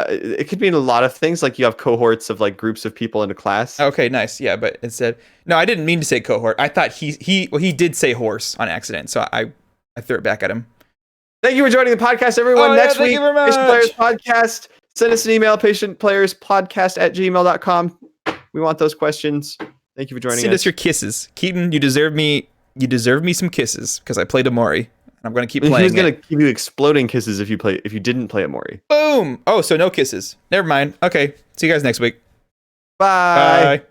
It could mean a lot of things. Like you have cohorts of like groups of people in a class. Okay, nice. Yeah, but instead, no, I didn't mean to say cohort. I thought he did say horse on accident, so I threw it back at him. Thank you for joining the podcast, everyone. Next week, Patient Players Podcast. Send us an email, patientplayerspodcast@gmail.com. We want those questions. Thank you for joining us. Send us your kisses. Keaton, you deserve me some kisses because I played Amori. I'm going to keep playing. He was going to give you exploding kisses if you didn't play Amori. Boom! Oh, so no kisses. Never mind. Okay. See you guys next week. Bye. Bye.